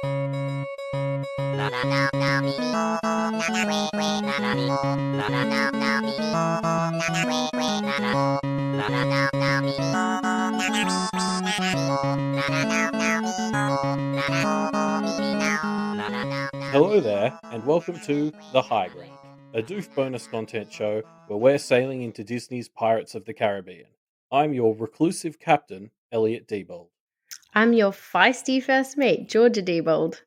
Hello there, and welcome to The High Ground, a doof bonus content show where we're sailing into Disney's Pirates of the Caribbean. I'm your reclusive captain, Elliot Diebold. I'm your feisty first mate, Georgia Diebold.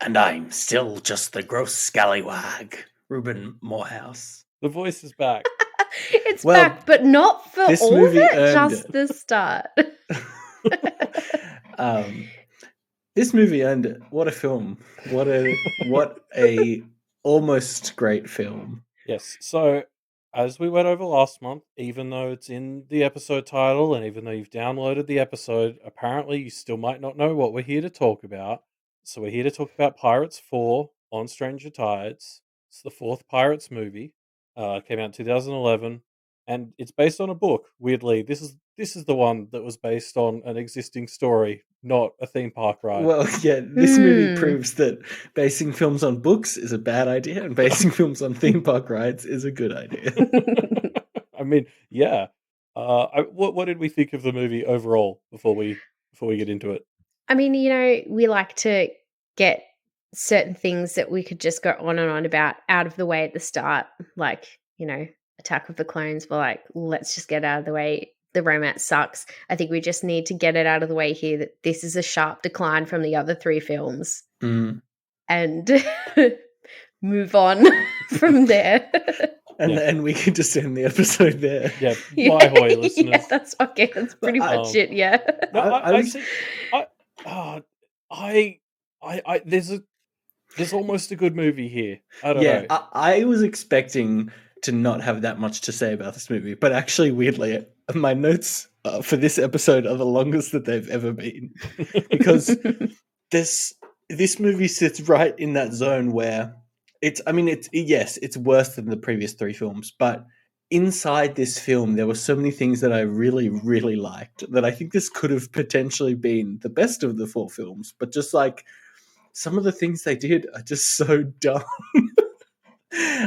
And I'm still just the gross scallywag, Reuben Morehouse. The voice is back. It's back, but not for this all of movie it, earned just it. the start. This movie earned it. What a film. What a almost great film. Yes, so as we went over last month, even though it's in the episode title and even though you've downloaded the episode, apparently you still might not know what we're here to talk about. So we're here to talk about Pirates 4 on Stranger Tides. It's the fourth Pirates movie. Came out in 2011, and it's based on a book. Weirdly, this is the one that was based on an existing story, not a theme park ride. Well, yeah, this movie proves that basing films on books is a bad idea, and basing films on theme park rides is a good idea. I mean, yeah. What did we think of the movie overall before we get into it? I mean, we like to get certain things that we could just go on and on about out of the way at the start, like, Attack of the Clones. We're like, let's just get out of the way. The romance sucks. I think we just need to get it out of the way here that this is a sharp decline from the other three films and move on from there. And we can just end the episode there. Yeah, bye, Ahoy, listeners. Yeah, that's okay. That's pretty much it. Yeah. There's almost a good movie here. I don't know. I was expecting to not have that much to say about this movie, but actually, weirdly, my notes for this episode are the longest that they've ever been, because this movie sits right in that zone where it's worse than the previous three films, but inside this film there were so many things that I really, really liked that I think this could have potentially been the best of the four films, but just like some of the things they did are just so dumb.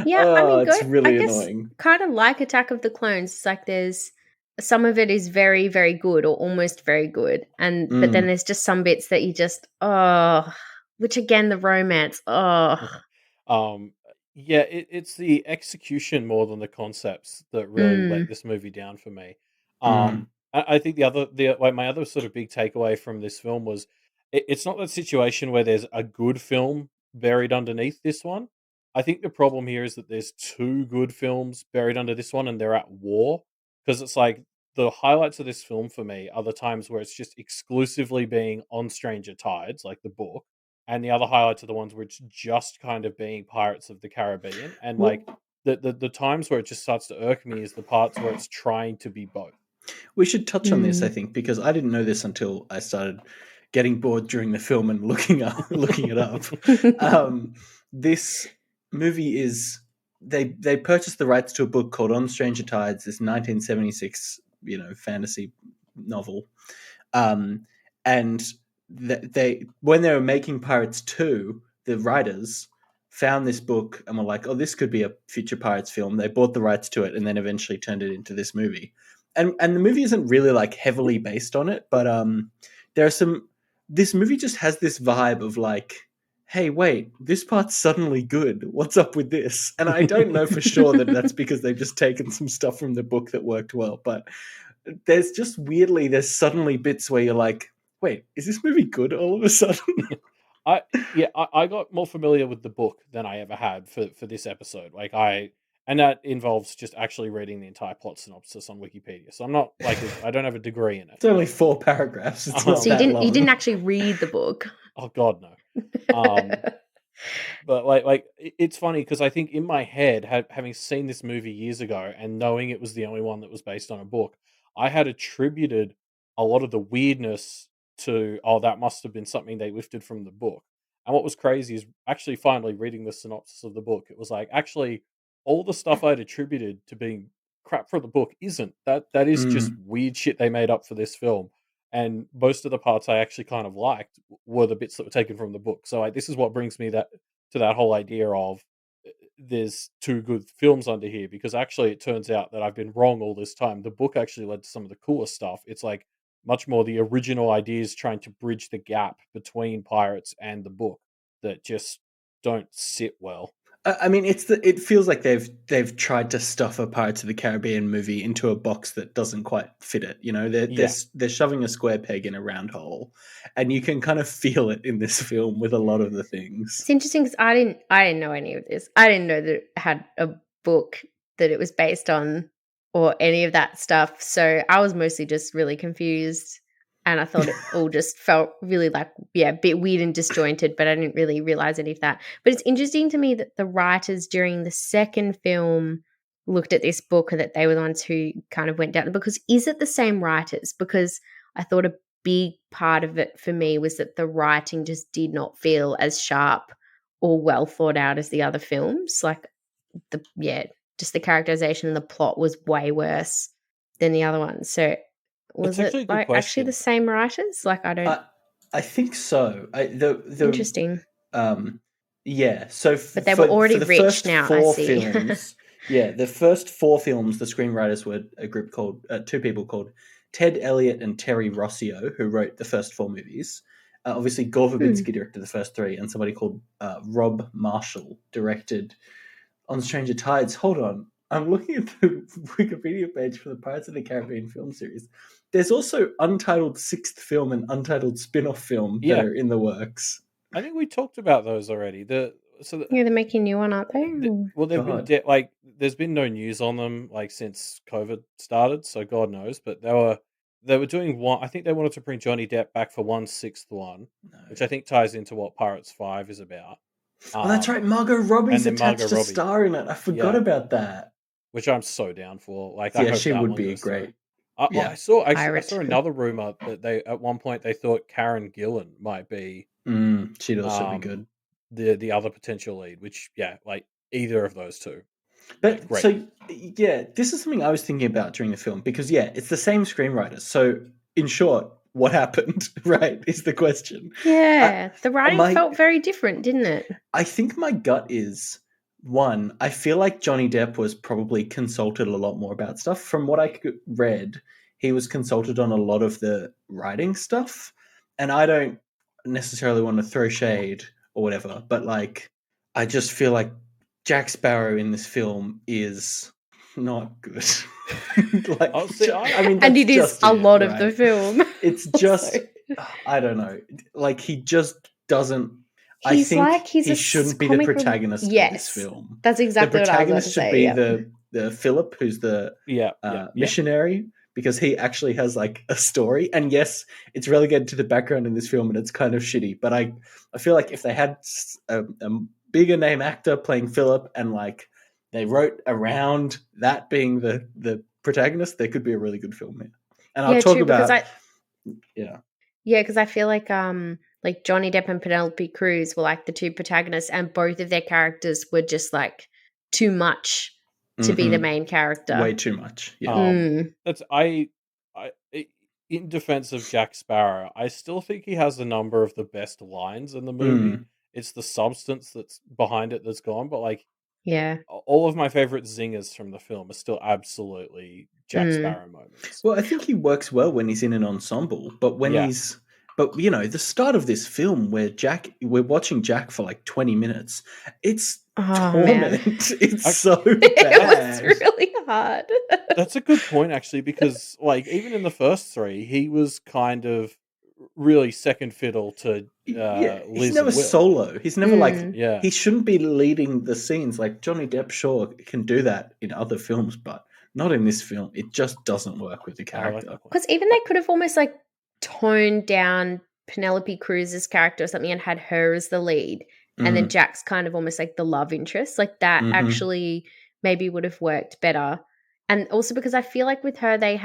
Yeah, it's really annoying. Kind of like Attack of the Clones. It's like there's some of it is very, very good or almost very good, but then there's just some bits that you just which again the romance Yeah, it's the execution more than the concepts that really let this movie down for me. I think my other sort of big takeaway from this film was it's not that situation where there's a good film buried underneath this one. I think the problem here is that there's two good films buried under this one and they're at war, because it's like the highlights of this film for me are the times where it's just exclusively being on Stranger Tides, like the book, and the other highlights are the ones where it's just kind of being Pirates of the Caribbean. And like the times where it just starts to irk me is the parts where it's trying to be both. We should touch on this, I think, because I didn't know this until I started getting bored during the film and looking it up. This movie is they purchased the rights to a book called On Stranger Tides, this 1976 fantasy novel, and they when they were making Pirates 2, the writers found this book and were like, oh, this could be a future Pirates film. They bought the rights to it and then eventually turned it into this movie. And the movie isn't really like heavily based on it, but this movie just has this vibe of like, hey, wait, this part's suddenly good. What's up with this? And I don't know for sure that that's because they've just taken some stuff from the book that worked well, but there's suddenly bits where you're like, wait, is this movie good all of a sudden? I got more familiar with the book than I ever had for this episode. And that involves just actually reading the entire plot synopsis on Wikipedia. So I'm not like I don't have a degree in it. It's only 4 paragraphs. It's not so that long. you didn't actually read the book. Oh God, no. But like it's funny because I think in my head, having seen this movie years ago and knowing it was the only one that was based on a book, I had attributed a lot of the weirdness to, that must have been something they lifted from the book. And what was crazy is actually finally reading the synopsis of the book. It was like, actually, all the stuff I'd attributed to being crap from the book isn't. That is just weird shit they made up for this film. and most of the parts I actually kind of liked were the bits that were taken from the book. So this is what brings me to that whole idea of there's two good films under here, because actually it turns out that I've been wrong all this time. The book actually led to some of the cooler stuff. It's like much more the original ideas trying to bridge the gap between Pirates and the book that just don't sit well. I mean, it feels like they've tried to stuff a Pirates of the Caribbean movie into a box that doesn't quite fit it. You know, they're shoving a square peg in a round hole, and you can kind of feel it in this film with a lot of the things. It's interesting because I didn't know any of this. I didn't know that it had a book that it was based on or any of that stuff. So I was mostly just really confused. And I thought it all just felt really like, a bit weird and disjointed, but I didn't really realize any of that. But it's interesting to me that the writers during the second film looked at this book and that they were the ones who kind of went down. Because is it the same writers? Because I thought a big part of it for me was that the writing just did not feel as sharp or well thought out as the other films. Like, just the characterization and the plot was way worse than the other ones. So was it like actually the same writers? Like, I don't. I think so. Interesting. Yeah. So, but they were already for the rich first now. 4 I see. films, the first 4 films, the screenwriters were a group called 2 people called Ted Elliot and Terry Rossio, who wrote the first 4 movies. Obviously, Gore Verbinski directed the first 3, and somebody called Rob Marshall directed On Stranger Tides. Hold on. I'm looking at the Wikipedia page for the Pirates of the Caribbean film series. There's also untitled 6th film and untitled spin-off film that are in the works. I think we talked about those already. They're making a new one, aren't they? Well, they've been there's been no news on them like since COVID started, so God knows. But they were doing one. I think they wanted to bring Johnny Depp back for 1/6 one, which I think ties into what Pirates 5 is about. Oh, that's right. Margot Robbie's attached to star in it. I forgot about that. Which I'm so down for. Like, I hope she would be great. I saw another rumor that they at one point they thought Karen Gillan might be. She'd also be good. The other potential lead, which like either of those two. But this is something I was thinking about during the film because it's the same screenwriters. So in short, what happened, right, is the question. Yeah, the writing felt very different, didn't it? I think my gut is, one, I feel like Johnny Depp was probably consulted a lot more about stuff. From what I read, he was consulted on a lot of the writing stuff. And I don't necessarily want to throw shade or whatever, but like, I just feel like Jack Sparrow in this film is not good. And it is a lot of the film. It's just, I don't know. Like, he just doesn't. He shouldn't be the protagonist of this film. That's exactly what I was going to say. The protagonist should be the Philip, who's the missionary, because he actually has like a story. And yes, it's relegated to the background in this film, and it's kind of shitty. But I feel like if they had a bigger name actor playing Philip, and like they wrote around that being the protagonist, there could be a really good film here. And I'll talk about because I feel like Johnny Depp and Penelope Cruz were like the two protagonists, and both of their characters were just like too much to be the main character. Way too much. That's in defense of Jack Sparrow, I still think he has a number of the best lines in the movie. It's the substance that's behind it that's gone, but like all of my favorite zingers from the film are still absolutely Jack Sparrow moments. Well, I think he works well when he's in an ensemble, but when but you know, the start of this film where we're watching Jack for like 20 minutes, it's torment. It's so bad. It was really hard. That's a good point, actually, because like even in the first 3, he was kind of really second fiddle to Liz. He's never solo. He's never he shouldn't be leading the scenes. Like Johnny Depp sure can do that in other films, but not in this film. It just doesn't work with the character. Because even they could have almost like toned down Penelope Cruz's character or something and had her as the lead, and then Jack's kind of almost like the love interest. Like that actually maybe would have worked better. And also because I feel like with her they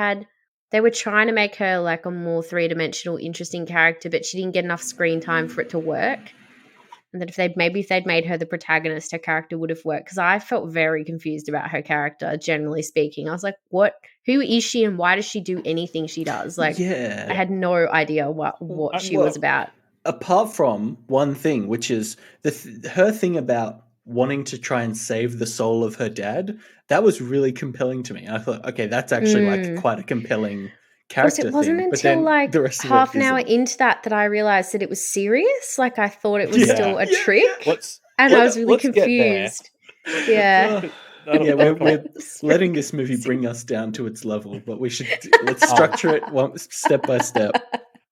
were trying to make her like a more 3-dimensional, interesting character, but she didn't get enough screen time for it to work. And that if they'd made her the protagonist, her character would have worked. Because I felt very confused about her character, generally speaking. I was like, what? Who is she and why does she do anything she does? Like, I had no idea what she was about. Apart from one thing, which is her thing about wanting to try and save the soul of her dad, that was really compelling to me. I thought, okay, that's actually like quite a compelling character it wasn't thing. until But then like the rest half of it an hour isn't. into that I realized that it was serious. Like I thought it was still a trick, and I was really confused. Yeah. We're letting this movie bring us down to its level, but let's structure it step by step.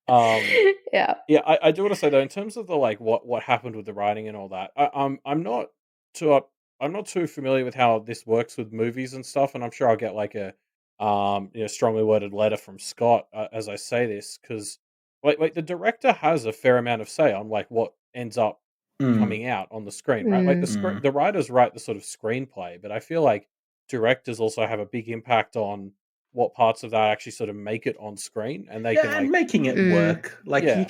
Yeah, I do want to say though, in terms of the like what happened with the writing and all that, I'm not too familiar with how this works with movies and stuff, and I'm sure I'll get like a strongly worded letter from Scott as I say this, because like the director has a fair amount of say on like what ends up coming out on the screen, right? Like the writers write the sort of screenplay, but I feel like directors also have a big impact on what parts of that actually sort of make it on screen, and they can like making it work. Like you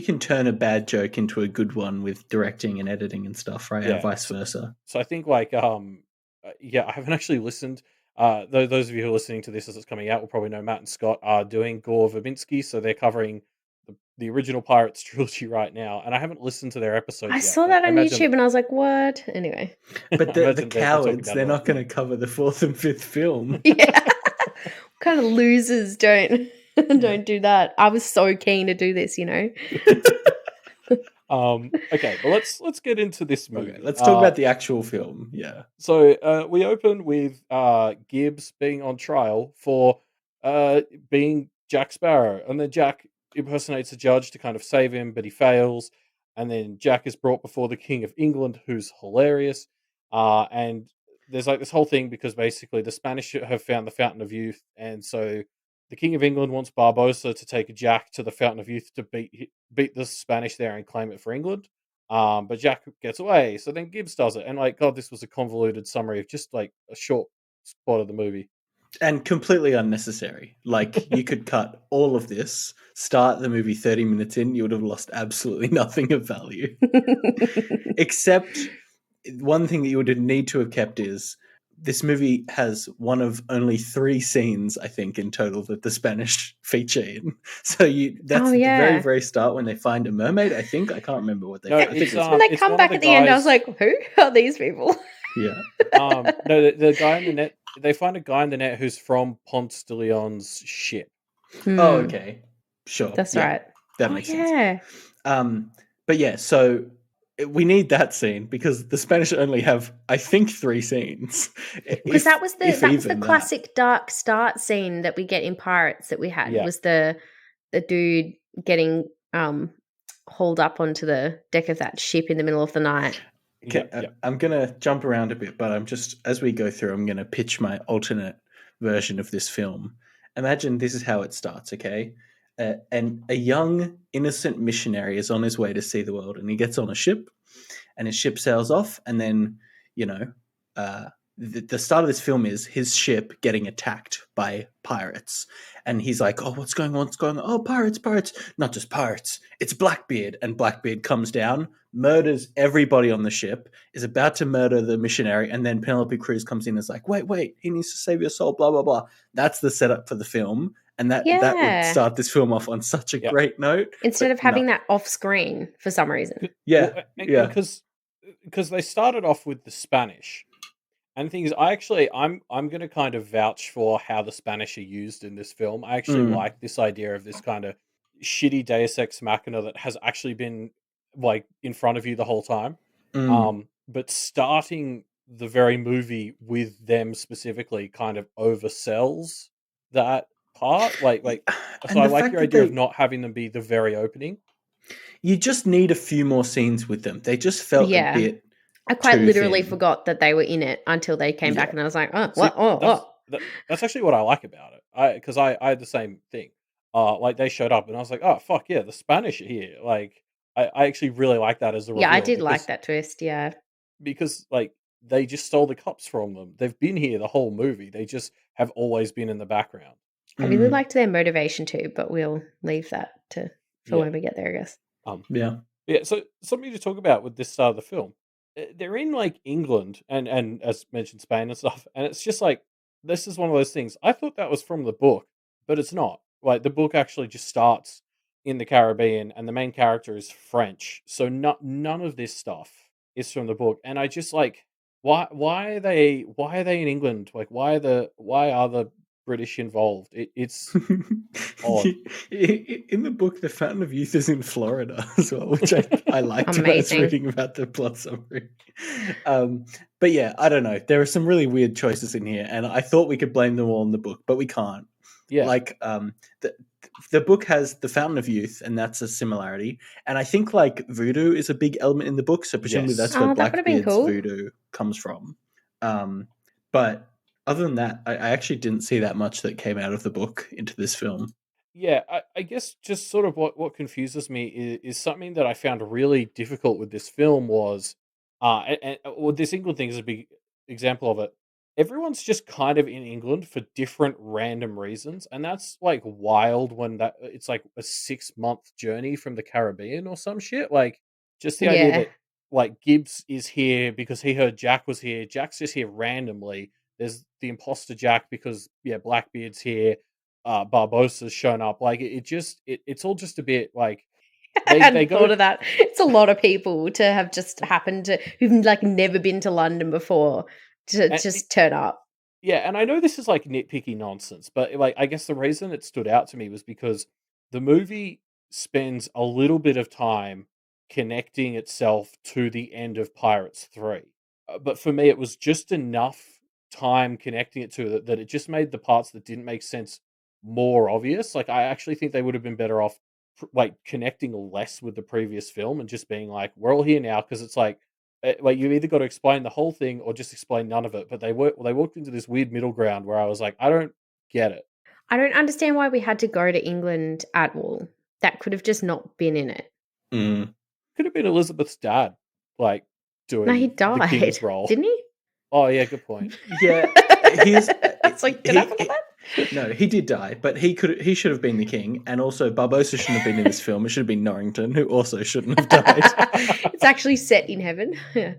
can turn a bad joke into a good one with directing and editing and stuff, right? And vice versa. So I think like I haven't actually listened. Those of you who are listening to this as it's coming out will probably know Matt and Scott are doing Gore Verbinski, so they're covering the original Pirates trilogy right now, and I haven't listened to their episode yet. Saw that on YouTube and I was like, what? Anyway. But the cowards, they're not going to cover the fourth and fifth film. Yeah. What kind of losers don't do that? I was so keen to do this, Okay, but let's get into this movie. Okay, let's talk about the actual film. Yeah. So we open with Gibbs being on trial for being Jack Sparrow, and then Jack impersonates a judge to kind of save him, but he fails. And then Jack is brought before the King of England, who's hilarious. And there's like this whole thing because basically the Spanish have found the Fountain of Youth, and so the King of England wants Barbosa to take Jack to the Fountain of Youth to beat the Spanish there and claim it for England. But Jack gets away, so then Gibbs does it, and like, God, this was a convoluted summary of just like a short spot of the movie, and completely unnecessary. Like you could cut all of this, start the movie 30 minutes in, you would have lost absolutely nothing of value, except one thing that you would need to have kept is this movie has one of only 3 scenes, I think, in total that the Spanish feature in. So that's the very, very start when they find a mermaid, I think. I can't remember what they find. When they come back at the end, I was like, who are these people? Yeah. No, the guy in the net, they find a guy in the net who's from Ponce de Leon's ship. Oh, okay. Sure. That's right. That makes sense. But yeah, so we need that scene because the Spanish only have, I think, 3 scenes. Because that was the classic dark start scene that we get in Pirates that we had. Was the dude getting hauled up onto the deck of that ship in the middle of the night. I'm going to jump around a bit, but as we go through, I'm going to pitch my alternate version of this film. Imagine this is how it starts, okay? And a young, innocent missionary is on his way to see the world, and he gets on a ship, and his ship sails off, and then, the start of this film is his ship getting attacked by pirates. And he's like, oh, what's going on? What's going on? Oh, pirates. Not just pirates. It's Blackbeard. And Blackbeard comes down, murders everybody on the ship, is about to murder the missionary. And then Penelope Cruz comes in and is like, wait, he needs to save your soul, blah, blah, blah. That's the setup for the film. And that would start this film off on such a great note. Instead of having that off screen for some reason. Yeah. Because they started off with the Spanish. And the thing is, I'm going to kind of vouch for how the Spanish are used in this film. I actually like this idea of this kind of shitty Deus Ex Machina that has actually been like in front of you the whole time. But starting the very movie with them specifically kind of oversells that part. Like, so I like your idea of not having them be the very opening. You just need a few more scenes with them. They just felt a bit. I quite literally forgot that they were in it until they came back, and I was like, "Oh, what? That's actually what I like about it. Because I had the same thing. Like they showed up, and I was like, "Oh fuck yeah, the Spanish are here!" Like I actually really like that as a reveal. Yeah, I did like that twist. Yeah, because like they just stole the cups from them. They've been here the whole movie. They just have always been in the background. I really liked their motivation too, but we'll leave that for when we get there, I guess. Yeah. Yeah, so something to talk about with this start of the film. They're in like England and as mentioned Spain and stuff, and it's just like this is one of those things. I thought that was from the book, but it's not. Like the book actually just starts in the Caribbean, and the main character is French. So none of this stuff is from the book, and I just like why are they in England? Like why are the British involved? It's odd. In the book, the Fountain of Youth is in Florida as well, which I liked when I was Amazing. reading about the plot summary. But yeah, I don't know. There are some really weird choices in here, and I thought we could blame them all on the book, but we can't. Yeah. Like, the book has the Fountain of Youth, and that's a similarity. And I think like voodoo is a big element in the book, so presumably Yes. that's where Oh, that would have been Blackbeard's cool. voodoo comes from. But other than that, I actually didn't see that much that came out of the book into this film. Yeah, I guess just sort of what confuses me is something that I found really difficult with this film was, well, this England thing is a big example of it. Everyone's just kind of in England for different random reasons, and that's like wild when that it's like a 6 month journey from the Caribbean or some shit. Like just the idea Yeah. that like Gibbs is here because he heard Jack was here. Jack's just here randomly. There's the imposter Jack because yeah, Blackbeard's here. Barbossa's shown up. Like it's all just a bit like I they hadn't got thought to of that. It's a lot of people to have just happened to who've like never been to London before to and, just turn up. yeah, and I know this is like nitpicky nonsense, but like I guess the reason it stood out to me was because the movie spends a little bit of time connecting itself to the end of Pirates 3. But for me it was just enough time connecting it to that it just made the parts that didn't make sense more obvious. Like I actually think they would have been better off like connecting less with the previous film and just being like we're all here now because it's like you either got to explain the whole thing or just explain none of it. But they walked into this weird middle ground where I was like, I don't get it. I don't understand why we had to go to England at all. That could have just not been in it. Mm. Could have been Elizabeth's dad, like No, he doing the died, king's role. didn't he? Oh yeah, good point. Yeah, he's It's like, did I forget that? no, he did die, but he should have been the king, and also Barbossa shouldn't have been in this film. It should have been Norrington, who also shouldn't have died. It's actually set in heaven. Yeah.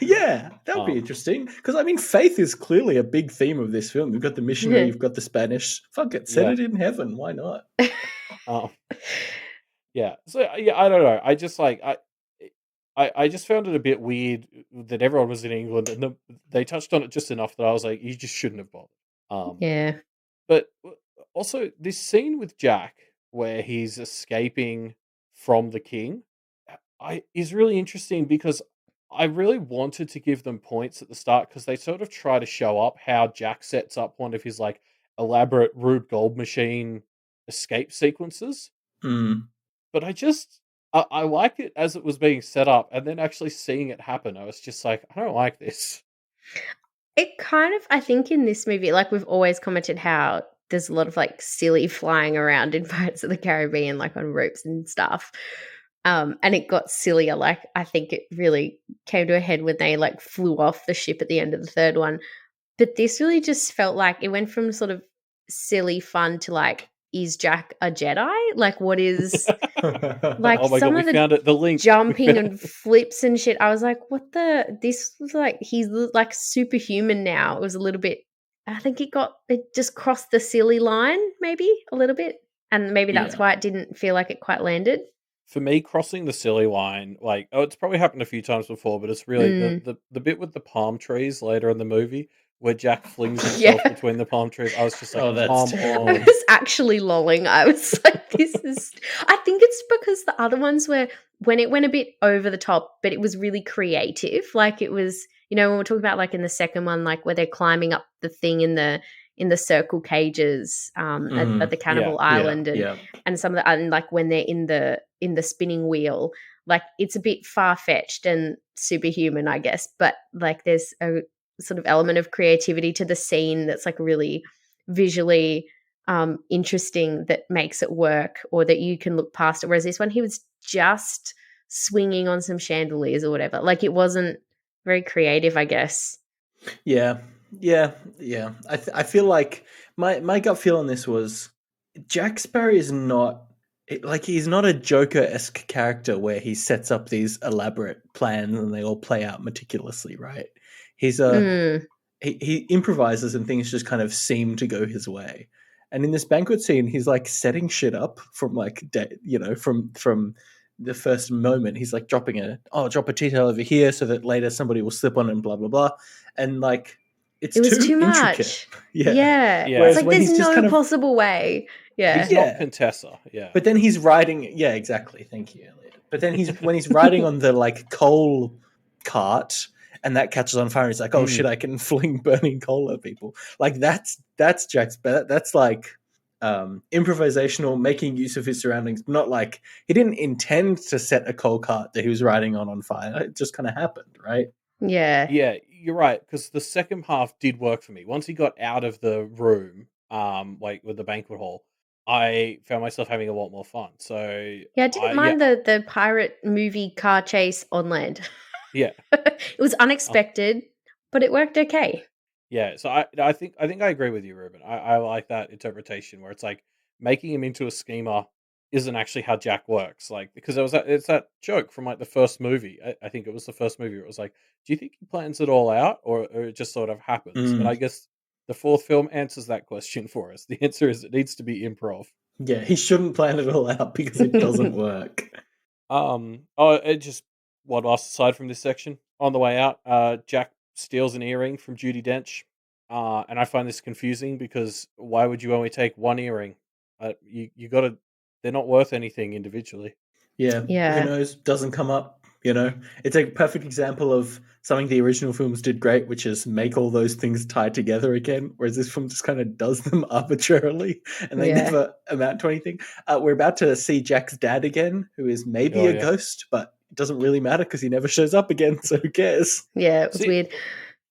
Yeah, that would be interesting. Because I mean, faith is clearly a big theme of this film. You've got the missionary, you've got the Spanish. Fuck it, set Yeah. it in heaven. Why not? Yeah. So yeah, I don't know. I just like I just found it a bit weird that everyone was in England and they touched on it just enough that I was like, you just shouldn't have bothered. Yeah. But also, this scene with Jack where he's escaping from the king, is really interesting because I really wanted to give them points at the start because they sort of try to show up how Jack sets up one of his like elaborate Rube Gold machine escape sequences. Mm. But I like it as it was being set up, and then actually seeing it happen, I was just like, I don't like this. It kind of, I think in this movie, like we've always commented how there's a lot of like silly flying around in Pirates of the Caribbean, like on ropes and stuff. And it got sillier. Like I think it really came to a head when they like flew off the ship at the end of the third one. But this really just felt like it went from sort of silly fun to like, is Jack a Jedi? Like what is like Oh my some god, we of the found it. The link. jumping and flips and shit. I was like, what this was like, he's like superhuman now. It was a little bit, I think it just crossed the silly line maybe a little bit. And maybe that's Yeah. why it didn't feel like it quite landed. For me, crossing the silly line, like it's probably happened a few times before, but it's really the bit with the palm trees later in the movie where Jack flings himself Yeah. between the palm trees. I was just like, Oh, that's come terrible. I on. was actually lolling. I was like, this is, I think it's because the other ones were, when it went a bit over the top, but it was really creative. Like it was, when we're talking about like in the second one, like where they're climbing up the thing in the circle cages at the Cannibal Island and some of the, and like when they're in the spinning wheel, like it's a bit far-fetched and superhuman, I guess, but like there's a sort of element of creativity to the scene that's like really visually interesting that makes it work, or that you can look past it. Whereas this one, he was just swinging on some chandeliers or whatever. Like it wasn't very creative, I guess. Yeah. I feel like my gut feel on this was Jack Sparrow is not Like, he's not a Joker-esque character where he sets up these elaborate plans and they all play out meticulously, right? He's a Mm. he improvises and things just kind of seem to go his way. And in this banquet scene, he's like setting shit up from like from the first moment. He's like drop a tea towel over here so that later somebody will slip on it and blah blah blah. And like it's It was too too intricate. much. Yeah. Yeah. Yeah. It's Whereas like when there's he's just no kind of possible way. Yeah. He's not yeah, Contessa. Yeah. but then he's riding. Yeah, exactly. Thank you, Elliot. But then when he's riding on the like coal cart, and that catches on fire. He's like, "Oh shit! I can fling burning coal at people." Like that's Jack's. That's like improvisational, making use of his surroundings. Not like he didn't intend to set a coal cart that he was riding on fire. It just kind of happened, right? Yeah. Yeah, you're right, because the second half did work for me. Once he got out of the room, like with the banquet hall, I found myself having a lot more fun. So Yeah, I didn't yeah, mind the pirate movie car chase on land. yeah, It was uh, unexpected, but it worked okay. yeah. So I think I agree with you, Ruben. I like that interpretation where it's like making him into a schemer isn't actually how Jack works. Like because it's that joke from like the first movie. I think it was the first movie. Where it was like, do you think he plans it all out, or it just sort of happens? And Mm. I guess the fourth film answers that question for us. The answer is it needs to be improv. Yeah, he shouldn't plan it all out because it doesn't work. It just one last aside from this section. On the way out, Jack steals an earring from Judy Dench, and I find this confusing because why would you only take one earring? You got to. They're not worth anything individually. Yeah, who Yeah. knows? Doesn't come up. It's a perfect example of something the original films did great, which is make all those things tie together again. Whereas this film just kind of does them arbitrarily, and they Yeah. never amount to anything. We're about to see Jack's dad again, who is maybe Oh a yeah. ghost, but it doesn't really matter because he never shows up again. So who cares? Yeah, it was See, weird.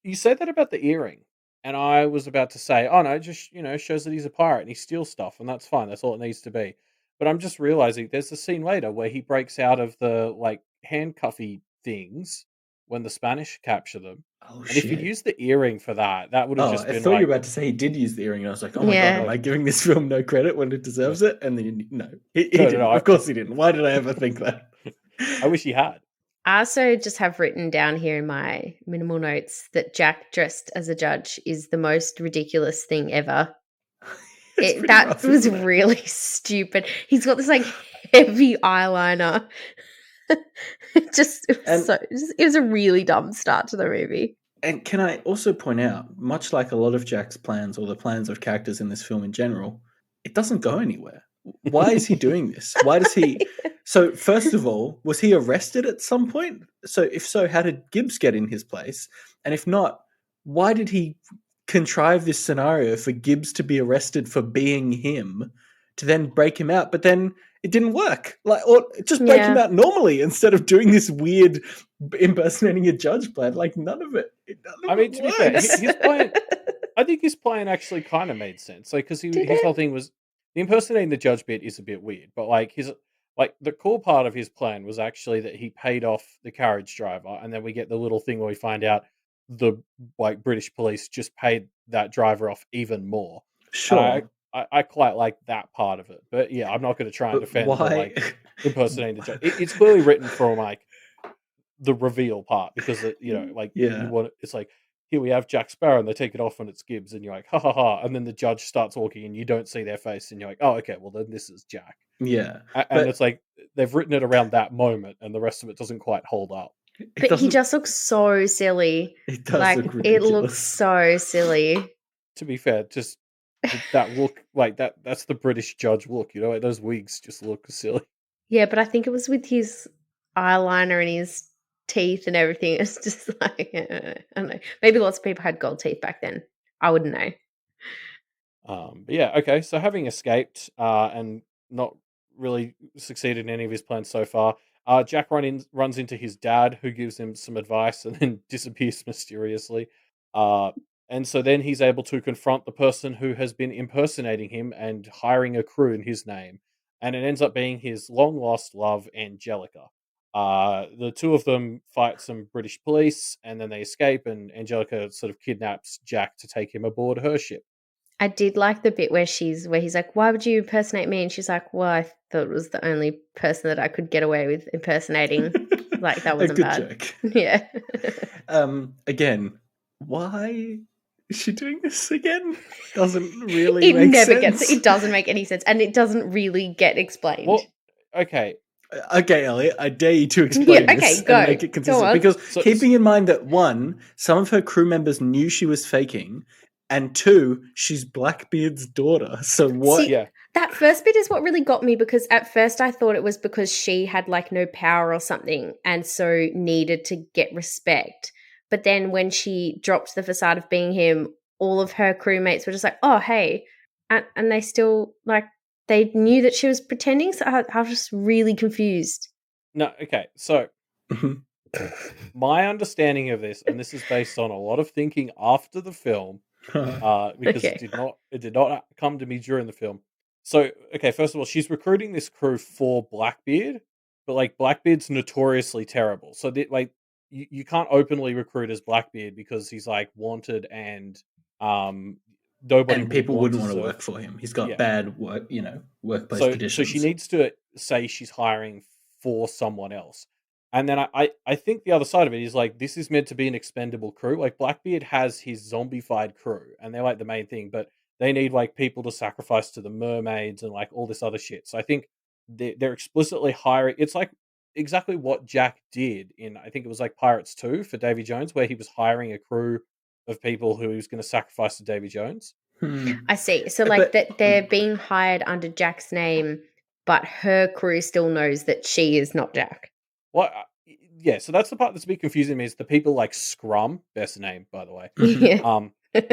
you said that about the earring, and I was about to say, "Oh no, it just shows that he's a pirate and he steals stuff, and that's fine. That's all it needs to be." But I'm just realizing there's a scene later where he breaks out of the like handcuffy things when the Spanish capture them, Oh and if he'd shit! used the earring for that, that would have Oh, just I been thought you like, were about to say he did use the earring, and I was like, "Oh my god, am Yeah. I giving this film no credit when it no, deserves it?" And then no, he no, no, didn't. no. Of course he didn't. Why did I ever think that? I wish he had. I also just have written down here in my minimal notes that Jack dressed as a judge is the most ridiculous thing ever. It's pretty That rough, was isn't it? really stupid. He's got this like heavy eyeliner. And It was a really dumb start to the movie. and can I also point out, much like a lot of Jack's plans or the plans of characters in this film in general, it doesn't go anywhere. Why is he doing this? Why does he? So first of all, was he arrested at some point? So if so, how did Gibbs get in his place? And if not, why did he contrive this scenario for Gibbs to be arrested for being him, to then break him out? But then it didn't work. Like, or just break him Yeah. out normally instead of doing this weird impersonating a judge plan. Like none of it I mean, to be fair, works. his plan. I think his plan actually kind of made sense. Like, because Did his it? whole thing was the impersonating the judge bit is a bit weird, but like the cool part of his plan was actually that he paid off the carriage driver, and then we get the little thing where we find out the like British police just paid that driver off even more, and Sure, I quite like that part of it. But yeah, I'm not going to try and but defend the why? like impersonating the judge. It's clearly written from like the reveal part because like you Yeah, want it's like here we have Jack Sparrow and they take it off and it's Gibbs and you're like ha ha ha and then the judge starts walking and you don't see their face and you're like oh okay well then this is Jack yeah, and but it's like they've written it around that moment and the rest of it doesn't quite hold up. it But he doesn't. just looks so silly. It does Like look it looks ridiculous. so silly. To be fair, just that look like that's the British judge look, like those wigs just look silly. Yeah, but I think it was with his eyeliner and his teeth and everything. It's just like I don't know. Maybe lots of people had gold teeth back then. I wouldn't know. But yeah, okay. So having escaped and not really succeeded in any of his plans so far, Jack runs into his dad, who gives him some advice and then disappears mysteriously. Uh, and so then he's able to confront the person who has been impersonating him and hiring a crew in his name. And it ends up being his long lost love, Angelica. The two of them fight some British police and then they escape, and Angelica sort of kidnaps Jack to take him aboard her ship. I did like the bit where he's like, "Why would you impersonate me?" And she's like, "Well, I thought it was the only person that I could get away with impersonating." Like, that A wasn't good bad. joke. Yeah. Again, why is she doing this again? Doesn't really It make never sense. it doesn't make any sense, and it doesn't really get explained. Well, okay. Okay, Elliot, I dare you to Yeah, explain okay, this go. and make it Go consistent. on. Because So, keeping in mind that one, some of her crew members knew she was faking, and two, she's Blackbeard's daughter. So what? See, yeah. that first bit is what really got me, because at first I thought it was because she had like no power or something and so needed to get respect. But then when she dropped the facade of being him, all of her crewmates were just like, "Oh, hey." And they still, like, they knew that she was pretending. So I was just really confused. No, okay. So my understanding of this, and this is based on a lot of thinking after the film, because Okay. it did not come to me during the film. So, okay, first of all, she's recruiting this crew for Blackbeard, but like Blackbeard's notoriously terrible. So, like, you can't openly recruit as Blackbeard because he's like wanted and um nobody and would people want wouldn't to want to serve. work for him. He's got Yeah. bad work, workplace So she conditions. needs to say she's hiring for someone else. And then I think the other side of it is like this is meant to be an expendable crew. Like Blackbeard has his zombified crew, and they're like the main thing, but they need like people to sacrifice to the mermaids and like all this other shit. So I think they're explicitly hiring. It's like exactly what Jack did in, I think it was like Pirates 2 for Davy Jones, where he was hiring a crew of people who he was going to sacrifice to Davy Jones. I see. So, like, But that they're being hired under Jack's name, but her crew still knows that she is not Jack. Well, yeah, so that's the part that's a bit confusing me is the people like Scrum, best name, by the way. Yeah.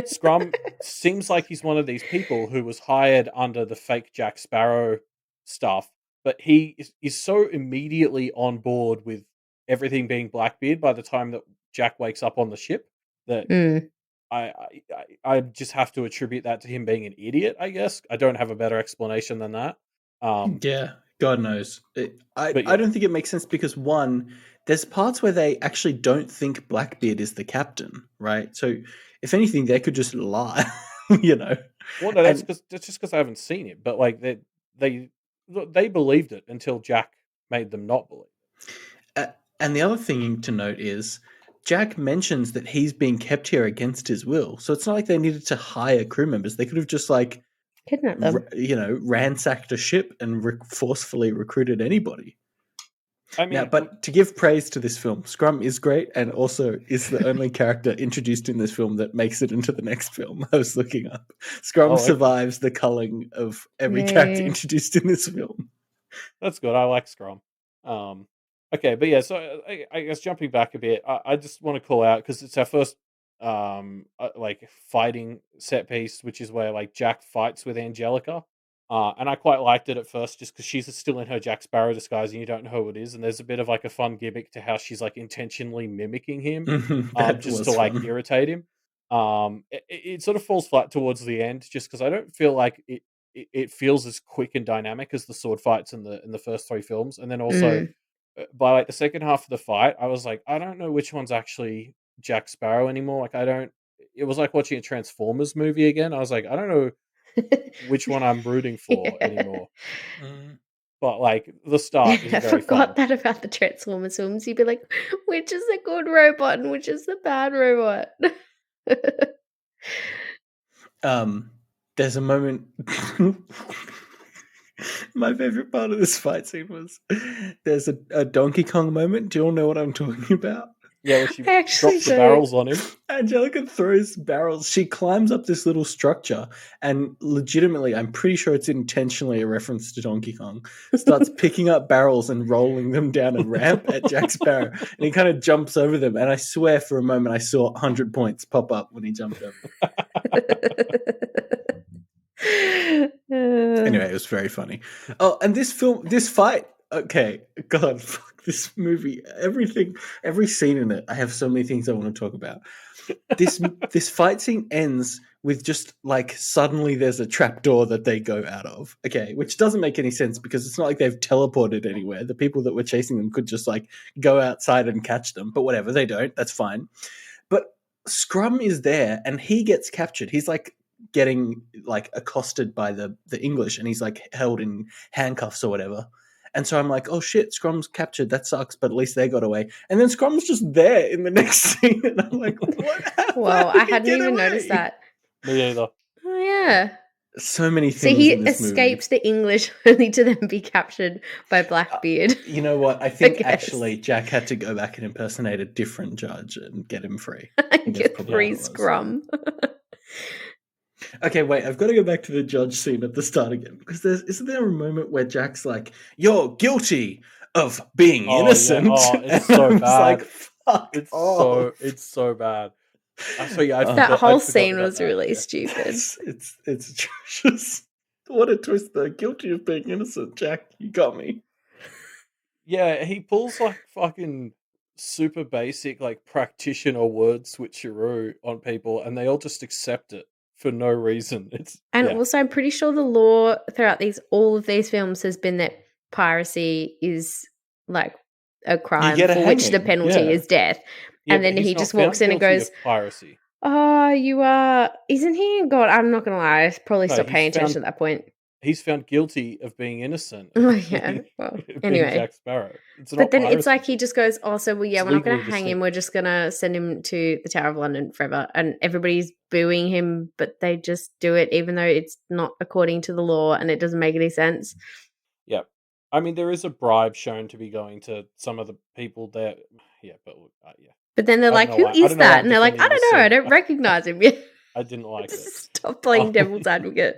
Scrum seems like he's one of these people who was hired under the fake Jack Sparrow stuff, but he is so immediately on board with everything being Blackbeard by the time that Jack wakes up on the ship that Mm. I just have to attribute that to him being an idiot, I guess. I don't have a better explanation than that. yeah, God knows. I But yeah. don't think it makes sense because one, there's parts where they actually don't think Blackbeard is the captain, right? So if anything, they could just lie, you know. Well, no, And that's just because I haven't seen it. But like they they believed it until Jack made them not believe and the other thing to note is Jack mentions that he's being kept here against his will. So it's not like they needed to hire crew members. They could have just like Kidnap them. ransacked a ship and forcefully recruited anybody. it. I Now, mean, but to give praise to this film, Scrum is great and also is the only character introduced in this film that makes it into the next film. I was looking up. Scrum okay. survives the culling of every character Yay. introduced in this film. That's good. I like Scrum. Okay, but yeah, so I guess jumping back a bit, I just want to call out because it's our first like fighting set piece, which is where like Jack fights with Angelica. And I quite liked it at first just because she's still in her Jack Sparrow disguise and you don't know who it is. And there's a bit of like a fun gimmick to how she's like intentionally mimicking him That just was to like fun. irritate him. It sort of falls flat towards the end just because I don't feel like it feels as quick and dynamic as the sword fights in the first three films. And then also Mm. by like the second half of the fight, I was like, I don't know which one's actually Jack Sparrow anymore. Like I don't. It was like watching a Transformers movie again. I was like, I don't know which one I'm rooting for Yeah. anymore. But like the start is I very fun. forgot that about the Transformers films. You'd be like, which is the good robot and which is the bad robot? There's a moment. My favorite part of this fight scene was there's a Donkey Kong moment. Do you all know what I'm talking about? Yeah, when she I actually drops the do. barrels on him. Angelica throws barrels. She climbs up this little structure and legitimately, I'm pretty sure it's intentionally a reference to Donkey Kong, starts picking up barrels and rolling them down a ramp at Jack Sparrow. And he kind of jumps over them. And I swear for a moment I saw 100 points pop up when he jumped over. Anyway, it was very funny. Oh, and this fight, okay, God, fuck this movie. Every scene in it, I have so many things I want to talk about. This fight scene ends with just like suddenly there's a trapdoor that they go out of. Okay, which doesn't make any sense because it's not like they've teleported anywhere. The people that were chasing them could just like go outside and catch them, but whatever, they don't. That's fine. But Scrum is there and he gets captured. He's like getting like accosted by the English, and he's like held in handcuffs or whatever. And so I'm like, oh shit, Scrum's captured. That sucks, but at least they got away. And then Scrum's just there in the next scene, and I'm like, what happened? Well, I hadn't even noticed that. Me either. Oh yeah. So many So things he in this escaped movie. the English only to then be captured by Blackbeard. You know what? I think guess. actually Jack had to go back and impersonate a different judge and get him free. I think that's Get probably free what it was. Scrum. Okay, wait, I've got to go back to the judge scene at the start again, because isn't there a moment where Jack's like, "You're guilty of being innocent," Yeah. Oh, it's and so I was bad. like, "Fuck off." It's so bad. So yeah, that whole scene was really stupid. It's atrocious. What a twist, though. Guilty of being innocent, Jack. You got me. Yeah, he pulls like fucking super basic like practitioner word switcheroo on people, and they all just accept it for no reason. Also, I'm pretty sure the law throughout all of these films has been that piracy is like a crime for which the penalty is death. Yeah, and then he just walks in and guilty goes, of piracy. "Oh, you are, isn't he?" God, I'm not gonna lie, I probably stopped paying attention at that point. He's found guilty of being innocent. Oh yeah. Well, anyway, Jack Sparrow. But then it's like he just goes, "Oh, so well, yeah, It's we're not going to legally hang him. distinct. We're just going to send him to the Tower of London forever." And everybody's booing him, but they just do it, even though it's not according to the law, and it doesn't make any sense. Yeah, I mean, there is a bribe shown to be going to some of the people there. Yeah, but yeah. But then they're like, "Who is that?" And they're like, "I don't know. I don't recognize him." Yeah. I didn't like it. Stop playing devil's advocate.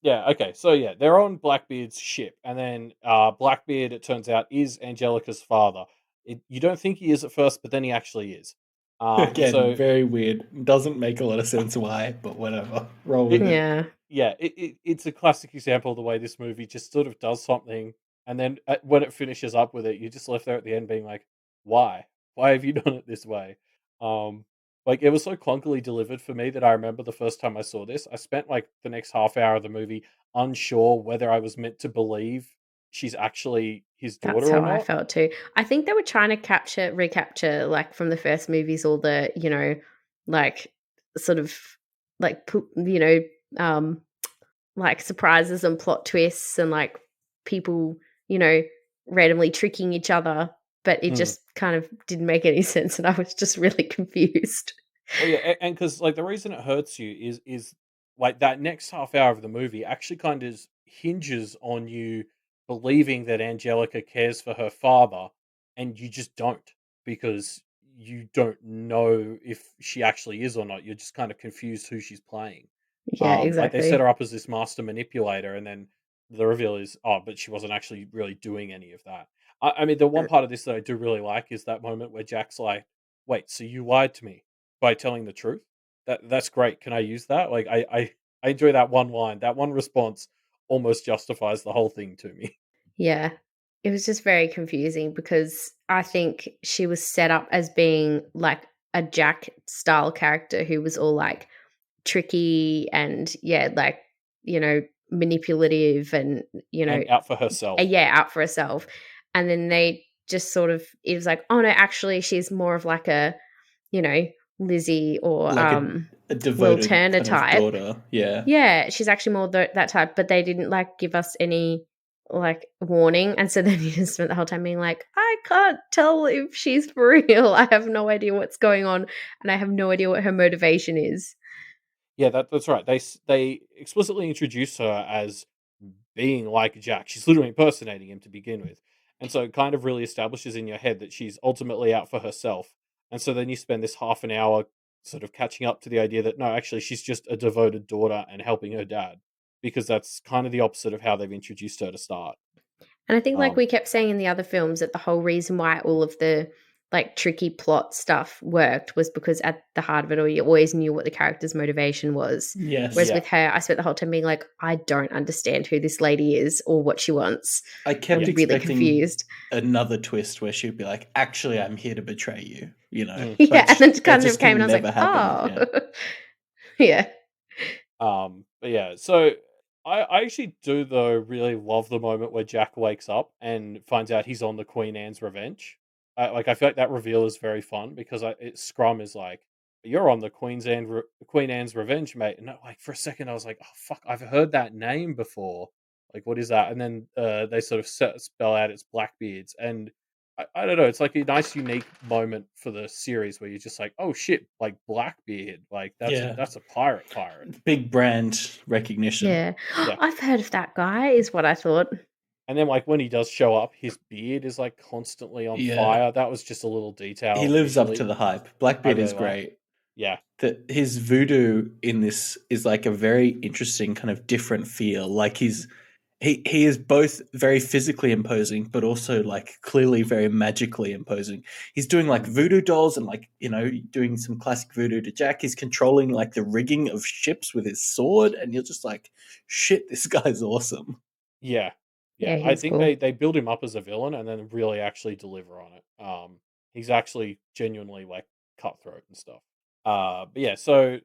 Yeah, okay. So yeah, they're on Blackbeard's ship, and then Blackbeard, it turns out, is Angelica's father. You don't think he is at first, but then he actually is. Again, very weird. Doesn't make a lot of sense why, but whatever. Roll with it. Yeah, it's a classic example of the way this movie just sort of does something, and then when it finishes up with it, you're just left there at the end being like, why? Why have you done it this way? Like, it was so clunkily delivered for me that I remember the first time I saw this, I spent like the next half hour of the movie unsure whether I was meant to believe she's actually his daughter That's how or not. I felt too. I think they were trying to recapture, like, from the first movies, all the, you know, like, sort of, like, you know, like surprises and plot twists and like people, you know, randomly tricking each other. But it just kind of didn't make any sense, and I was just really confused. Well, yeah, and because like the reason it hurts you is like that next half hour of the movie actually kind of hinges on you believing that Angelica cares for her father, and you just don't, because you don't know if she actually is or not. You're just kind of confused who she's playing. Yeah, Like they set exactly. her up as this master manipulator, and then the reveal is, oh, but she wasn't actually really doing any of that. I mean, the one part of this that I do really like is that moment where Jack's like, "Wait, so you lied to me by telling the truth? That's great. Can I use that?" Like, I enjoy that one line. That one response almost justifies the whole thing to me. Yeah. It was just very confusing because I think she was set up as being like a Jack style character who was all like tricky and, yeah, like, you know, manipulative and, you know, And out for herself. yeah, out for herself. And then they just sort of, it was like, oh no, actually she's more of like a, you know, Lizzie or like a devoted Will Turner kind type. of daughter. Yeah. Yeah, she's actually more that type, but they didn't like give us any like warning. And so then you just spent the whole time being like, I can't tell if she's for real. I have no idea what's going on, and I have no idea what her motivation is. Yeah, that's right. They explicitly introduce her as being like Jack. She's literally impersonating him to begin with. And so it kind of really establishes in your head that she's ultimately out for herself. And so then you spend this half an hour sort of catching up to the idea that no, actually she's just a devoted daughter and helping her dad. Because that's kind of the opposite of how they've introduced her to start. And I think, like we kept saying in the other films, that the whole reason why all of the like tricky plot stuff worked was because at the heart of it all, you always knew what the character's motivation was. Yes. Whereas with her, I spent the whole time being like, I don't understand who this lady is or what she wants. I kept I'm expecting really confused. another twist where she'd be like, actually, I'm here to betray you, you know? Yeah, and then it kind that of came and I was like, happened, oh. Yeah. But yeah, so I actually do though really love the moment where Jack wakes up and finds out he's on the Queen Anne's Revenge. Like I feel like that reveal is very fun because Scrum is like you're on the Queen Anne's Revenge, mate." And like for a second, I was like, "Oh fuck, I've heard that name before. Like, what is that?" And then they sort of spell out it's Blackbeard's, and I don't know. It's like a nice, unique moment for the series where you're just like, "Oh shit, like Blackbeard, like that's Yeah. a pirate." Big brand recognition. Yeah. Yeah. I've heard of that guy, is what I thought. And then, like, when he does show up, his beard is like constantly on Yeah. fire. That was just a little detail. He lives up visually to the hype. I Blackbeard really is like. great. Yeah. That his voodoo in this is like a very interesting kind of different feel. Like he is both very physically imposing, but also like clearly very magically imposing. He's doing like voodoo dolls and like, you know, doing some classic voodoo to Jack. He's controlling like the rigging of ships with his sword, and you're just like, shit, this guy's awesome. Yeah. Yeah, I he's think cool. they build him up as a villain and then really actually deliver on it. He's actually genuinely like cutthroat and stuff. But yeah, so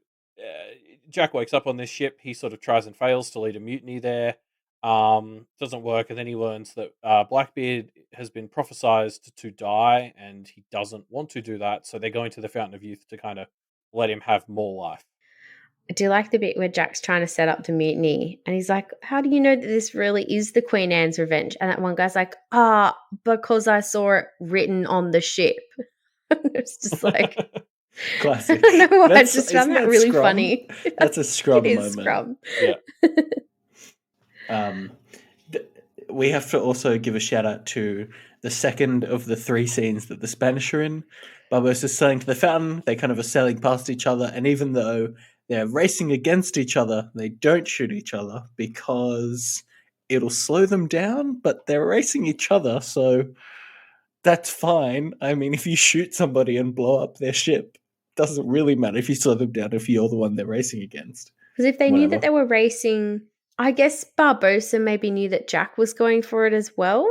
Jack wakes up on this ship. He sort of tries and fails to lead a mutiny there. Doesn't work, and then he learns that Blackbeard has been prophesized to die, and he doesn't want to do that. So they're going to the Fountain of Youth to kind of let him have more life. I do like the bit where Jack's trying to set up the mutiny and he's like, "How do you know that this really is the Queen Anne's Revenge?" And that one guy's like, because I saw it written on the ship." It's just like, Classic. I don't know why, I just Isn't found that that really Scrum? funny. That's a Scrum It moment. is Scrum. Yeah. We have to also give a shout out to the second of the 3 scenes that the Spanish are in. Barbossa's sailing to the fountain. They kind of are sailing past each other, and even though they're racing against each other, they don't shoot each other because it'll slow them down, but they're racing each other, so that's fine. I mean, if you shoot somebody and blow up their ship, doesn't really matter if you slow them down if you're the one they're racing against. Because if they knew that Whatever. they were racing, I guess Barbossa maybe knew that Jack was going for it as well.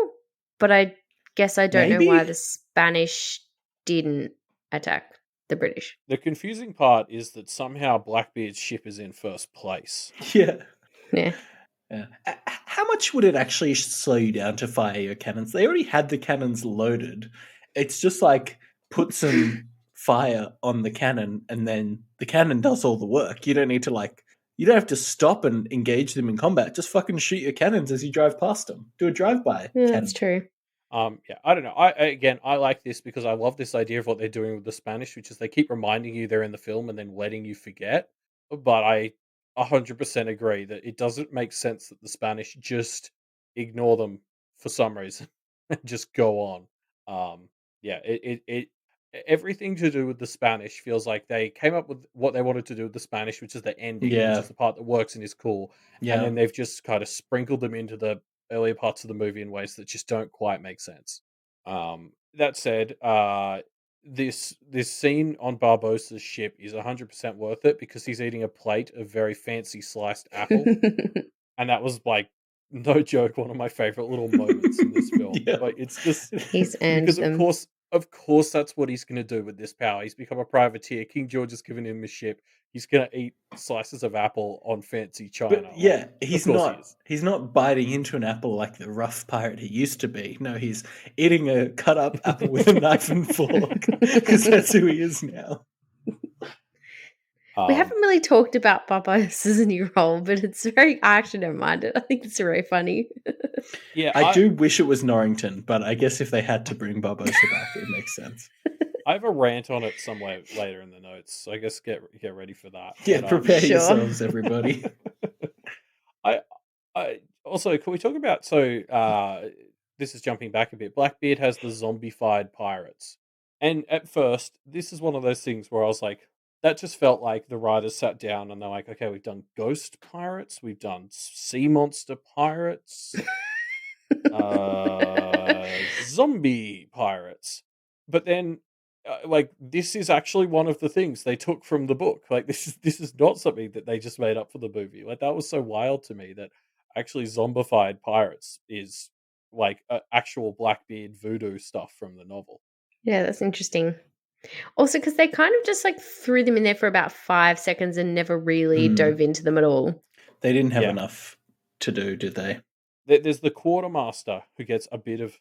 But I guess I don't know why Maybe? the Spanish didn't attack the British. The confusing part is that somehow Blackbeard's ship is in first place. Yeah. Yeah. Yeah. How much would it actually slow you down to fire your cannons? They already had the cannons loaded. It's just like put some fire on the cannon and then the cannon does all the work. You don't need to you don't have to stop and engage them in combat. Just fucking shoot your cannons as you drive past them. Do a drive-by Yeah, cannon. that's true. Yeah, I don't know. I like this because I love this idea of what they're doing with the Spanish, which is they keep reminding you they're in the film and then letting you forget. But I 100% agree that it doesn't make sense that the Spanish just ignore them for some reason and just go on. Yeah, everything to do with the Spanish feels like they came up with what they wanted to do with the Spanish, which is the ending, which Yeah. is the part that works and is cool, and Yeah. then they've just kind of sprinkled them into the earlier parts of the movie in ways that just don't quite make sense. That said, this scene on Barbossa's ship is 100% worth it because he's eating a plate of very fancy sliced apple, and that was like no joke one of my favorite little moments in this film. Yeah. Like it's just He's earned because them. of course that's what he's going to do with this power. He's become a privateer. King George has given him a ship. He's going to eat slices of apple on fancy china. But yeah, like, of course he is. he's not biting into an apple like the rough pirate he used to be. No, he's eating a cut up apple with a knife and fork because that's who he is now. We haven't really talked about Barbossa's new role, but I actually don't mind it. I think it's very funny. Yeah, I do wish it was Norrington, but I guess if they had to bring Barbossa back, it makes sense. I have a rant on it somewhere later in the notes, so I guess get ready for that. Yeah, But, prepare Sure. yourselves, everybody. I also, can we talk about this is jumping back a bit. Blackbeard has the zombified pirates, and at first, this is one of those things where I was like, that just felt like the writers sat down and they're like, okay, we've done ghost pirates, we've done sea monster pirates, zombie pirates, but then like this is actually one of the things they took from the book. Like this is not something that they just made up for the movie. Like that was so wild to me that actually zombified pirates is like actual Blackbeard voodoo stuff from the novel. Yeah, that's interesting. Also, because they kind of just like threw them in there for about 5 seconds and never really dove into them at all. They didn't have Yeah. enough to do, did they? There's the quartermaster who gets a bit of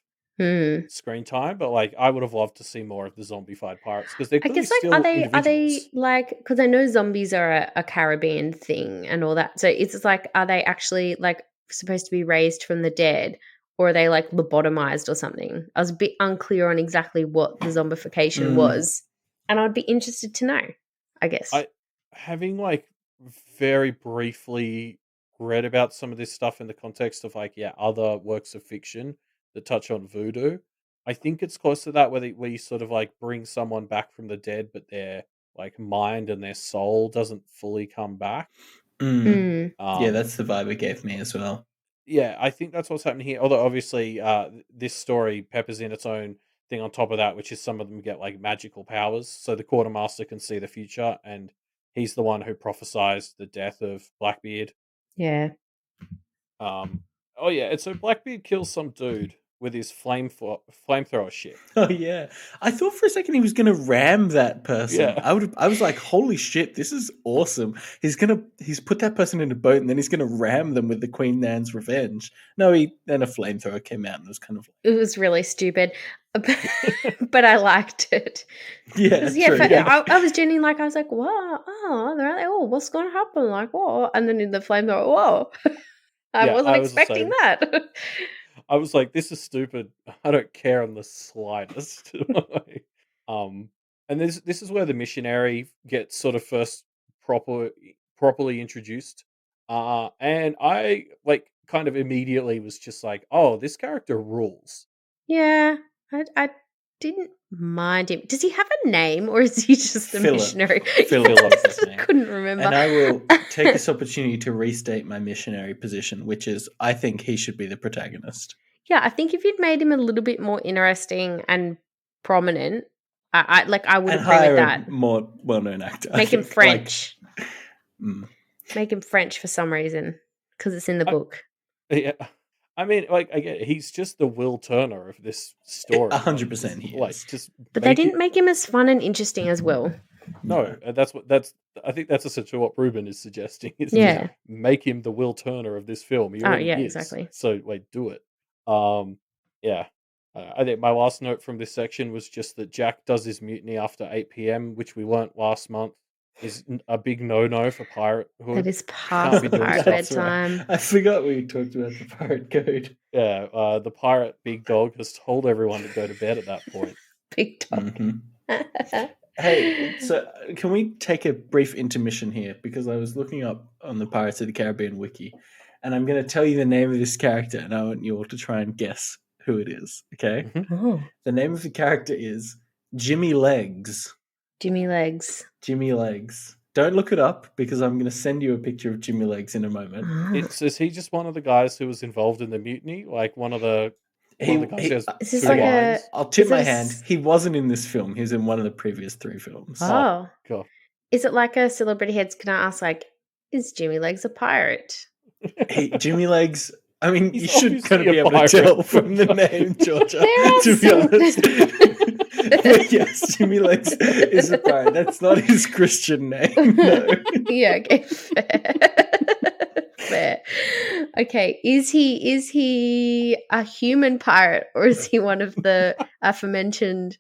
screen time, but like I would have loved to see more of the zombified pirates because they're I clearly guess like are still they individuals. like, because I know zombies are a Caribbean thing and all that. So it's just like, are they actually like supposed to be raised from the dead, or are they like lobotomized or something? I was a bit unclear on exactly what the zombification was, and I'd be interested to know, I guess. Having like very briefly read about some of this stuff in the context of like other works of fiction that touch on voodoo. I think it's close to that where you sort of like bring someone back from the dead, but their like mind and their soul doesn't fully come back. Mm. Yeah, Um, that's the vibe it gave me as well. yeah, I think that's what's happening here. Although obviously, this story peppers in its own thing on top of that, which is some of them get like magical powers. So the quartermaster can see the future, and he's the one who prophesies the death of Blackbeard. Yeah. Oh yeah, and so Blackbeard kills some dude with his flamethrower shit. Oh yeah, I thought for a second he was gonna ram that person. Yeah, I was like, holy shit, this is awesome. He's put that person in a boat and then he's gonna ram them with the Queen Anne's Revenge. No, then a flamethrower came out and it was kind of like, It was really stupid, but I liked it. yeah, Yeah, true. I was genuinely like, I was like, "What? Oh, they're like, oh, what's going to happen? Like, what?" And then in the flame, they're like, "Whoa, I yeah. wasn't I was the expecting same. that." I was like, this is stupid. I don't care on the slightest. um, and this is where the missionary gets sort of first proper properly introduced. And I like kind of immediately was just like, oh, this character rules. Yeah, I didn't mind him. Does he have a name, or is he just a Philip. missionary? Philip is his I name. couldn't remember. And I will take this opportunity to restate my missionary position, which is I think he should be the protagonist. Yeah, I think if you'd made him a little bit more interesting and prominent, I would And agree with hire that. a more well-known actor. Make him French. Mm. Make him French for some reason, because it's in the book. Yeah. I mean, like, I get he's just the Will Turner of this story. 100% he like, is. just But they didn't make him as fun and interesting as Will. No, I think that's essentially what Reuben is suggesting. Is Yeah. just make him the Will Turner of this film. He Oh, already yeah, is. exactly. So wait, do it. Yeah. I think my last note from this section was just that Jack does his mutiny after 8 p.m., which we learnt last month is a big no-no for piratehood. That is past the pirate bedtime. Right. I forgot we talked about the pirate code. Yeah, the pirate big dog has told everyone to go to bed at that point. Big dog. Mm-hmm. Hey, so can we take a brief intermission here? Because I was looking up on the Pirates of the Caribbean wiki, and I'm going to tell you the name of this character, and I want you all to try and guess who it is, okay? Mm-hmm. Oh. The name of the character is Jimmy Legs. Jimmy Legs. Jimmy Legs. Don't look it up because I'm going to send you a picture of Jimmy Legs in a moment. Is he just one of the guys who was involved in the mutiny? Like one of the guys who has is this two like lines? I'll tip my hand. He wasn't in this film. He was in one of the previous 3 films. Oh. God. Is it like a Celebrity Heads Can I ask, like, is Jimmy Legs a pirate? Hey, Jimmy Legs. I mean, He's you should kind of obviously be a able to pirate. tell from the name, Georgia, to be honest. But yes, Jimmy Legs is a pirate. That's not his Christian name, no. Yeah, okay, fair. Fair. Okay, is he a human pirate, or is he one of the aforementioned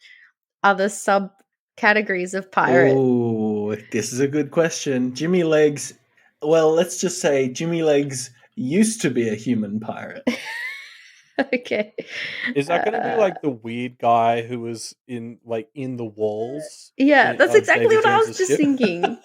other subcategories of pirate? Oh, this is a good question. Jimmy Legs, well, let's just say Jimmy Legs used to be a human pirate. Okay. Is that going to be like the weird guy who was in the walls? Yeah, that's exactly what I was just thinking.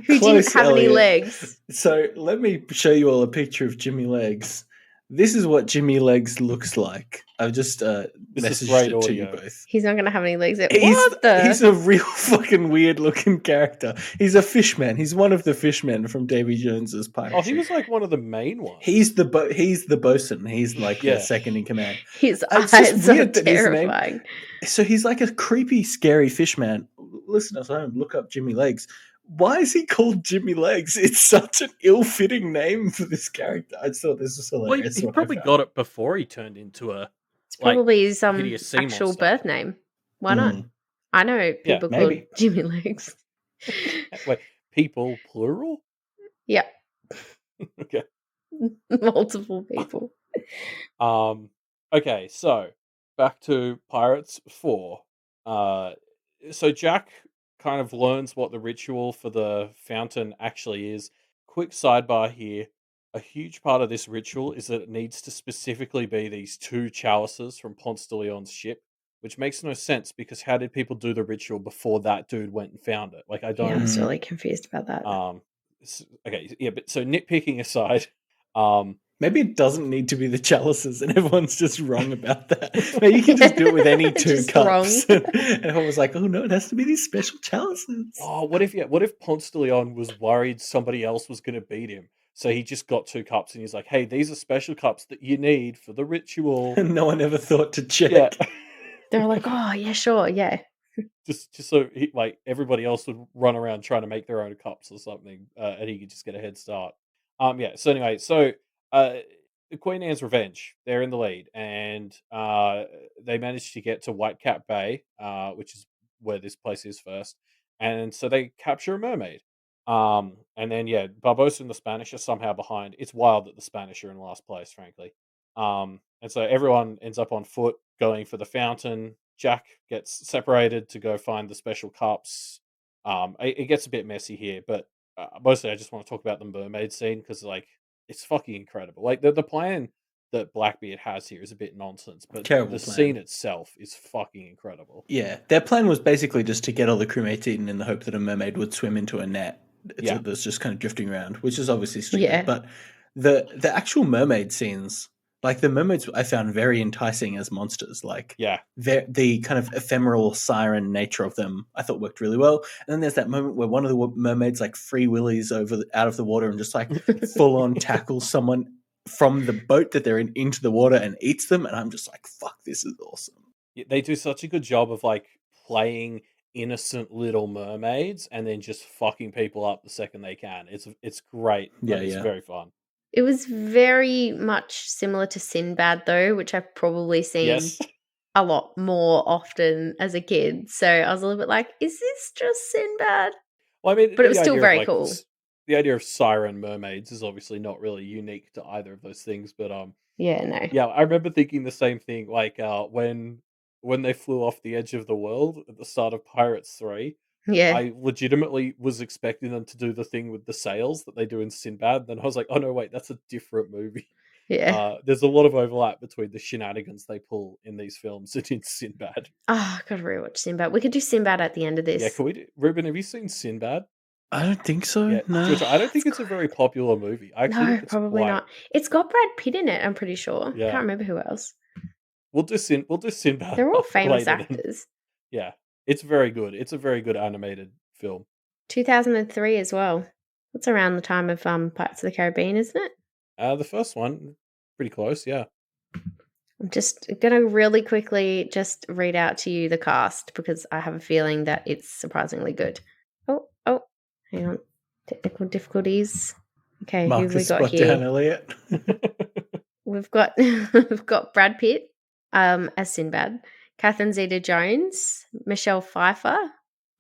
Who didn't have any legs. So let me show you all a picture of Jimmy Legs. This is what Jimmy Legs looks like. I've just messaged it to you both. He's not going to have any legs. He's a real fucking weird looking character. He's a fishman. He's one of the fishmen from Davy Jones's Pirates. Oh, he was like one of the main ones. He's the bosun. He's like the second in command. His eyes are terrifying. So he's like a creepy, scary fishman. Listeners at home, look up Jimmy Legs. Why is he called Jimmy Legs? It's such an ill-fitting name for this character. I just thought this was hilarious. Well, he probably got it before he turned into a. It's probably his actual birth name. Why not? I know people called Jimmy Legs. Wait, people plural? Yeah. Okay. Multiple people. Okay, so back to Pirates 4. So Jack kind of learns what the ritual for the fountain actually is. Quick sidebar here. A huge part of this ritual is that it needs to specifically be these two chalices from Ponce de Leon's ship, which makes no sense because how did people do the ritual before that dude went and found it? Like, I Yeah, don't. I'm really confused about that. Okay, yeah, but so nitpicking aside, um, Maybe it doesn't need to be the chalices, and everyone's just wrong about that. Maybe you can just do it with any two Just cups. wrong. And everyone was like, "Oh no, it has to be these special chalices." oh, what if Ponce de Leon was worried somebody else was going to beat him, so he just got two cups and he's like, "Hey, these are special cups that you need for the ritual." And no one ever thought to Yeah, check. They're like, oh yeah, sure, yeah. just so he, like everybody else would run around trying to make their own cups or something, and he could just get a head start. Yeah. So anyway, uh, the Queen Anne's Revenge, they're in the lead, and they managed to get to Whitecap Bay, which is where this place is first, and so they capture a mermaid. And then yeah, Barbosa and the Spanish are somehow behind. It's wild that the Spanish are in last place, frankly. And so everyone ends up on foot going for the fountain. Jack gets separated to go find the special cups. It gets a bit messy here, but mostly I just want to talk about the mermaid scene because like it's fucking incredible. Like the plan that Blackbeard has here is a bit nonsense, but Terrible the plan. scene itself is fucking incredible. Yeah, their plan was basically just to get all the crewmates eaten in the hope that a mermaid would swim into a net Yeah, that's just kind of drifting around, which is obviously stupid. Yeah. But the actual mermaid scenes, like the mermaids, I found very enticing as monsters. Like yeah. the kind of ephemeral siren nature of them, I thought worked really well. And then there's that moment where one of the mermaids like free willies out of the water and just like full on tackles someone from the boat that they're in into the water and eats them. And I'm just like, fuck, this is awesome. They do such a good job of like playing innocent little mermaids and then just fucking people up the second they can. It's great. Yeah, Like it's yeah. very fun. It was very much similar to Sinbad though, which I've probably seen Yes. a lot more often as a kid. So I was a little bit like, is this just Sinbad? Well, I mean, But it the was still idea of very like cool. the idea of siren mermaids is obviously not really unique to either of those things, but Yeah, no. yeah, I remember thinking the same thing. Like when they flew off the edge of the world at the start of Pirates 3, Yeah. I legitimately was expecting them to do the thing with the sails that they do in Sinbad. Then I was like, oh no, wait, that's a different movie. Yeah. There's a lot of overlap between the shenanigans they pull in these films and in Sinbad. Oh, I gotta rewatch Sinbad. We could do Sinbad at the end of Yeah, this. can we do, Ruben, have you seen Sinbad? I don't think so. Yeah, No. Georgia, I don't It's think it's a very popular movie. I actually No, think it's probably quite. not. It's got Brad Pitt in it, I'm pretty sure. Yeah, Can't remember who else. we'll do Sinbad They're all famous later. Then actors. yeah, it's very good. It's a very good animated film. 2003 as well. That's around the time of Pirates of the Caribbean, isn't it? The first one, pretty close. Yeah. I'm just gonna really quickly just read out to you the cast because I have a feeling that it's surprisingly good. Oh, hang on. Technical difficulties. Okay, who have we Marcus got spot down here? Elliot. We've got we've got Brad Pitt as Sinbad, Catherine Zeta-Jones, Michelle Pfeiffer,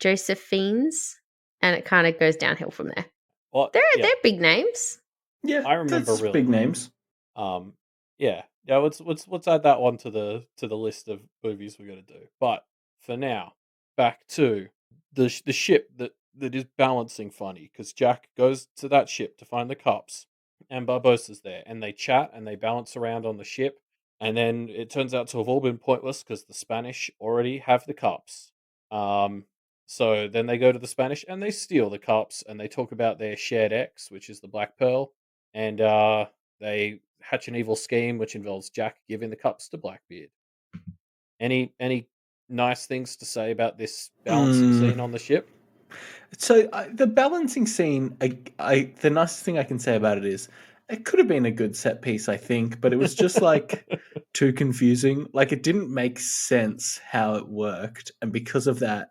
Joseph Fiennes, and it kind of goes downhill from there. Well, They're yeah, big names. Yeah, I remember that's really big well. names. Yeah. Let's add that one to the list of movies we're gonna do. But for now, back to the ship that is balancing funny because Jack goes to that ship to find the cops, and Barbossa's there, and they chat and they balance around on the ship, and then it turns out to have all been pointless because the Spanish already have the cops. Um, so then they go to the Spanish and they steal the cops, and they talk about their shared ex, which is the Black Pearl, and they hatch an evil scheme which involves Jack giving the cups to Blackbeard. Any nice things to say about this balancing scene on the ship? So the balancing scene, the nicest thing I can say about it is it could have been a good set piece, I think, but it was just like too confusing. Like it didn't make sense how it worked, and because of that,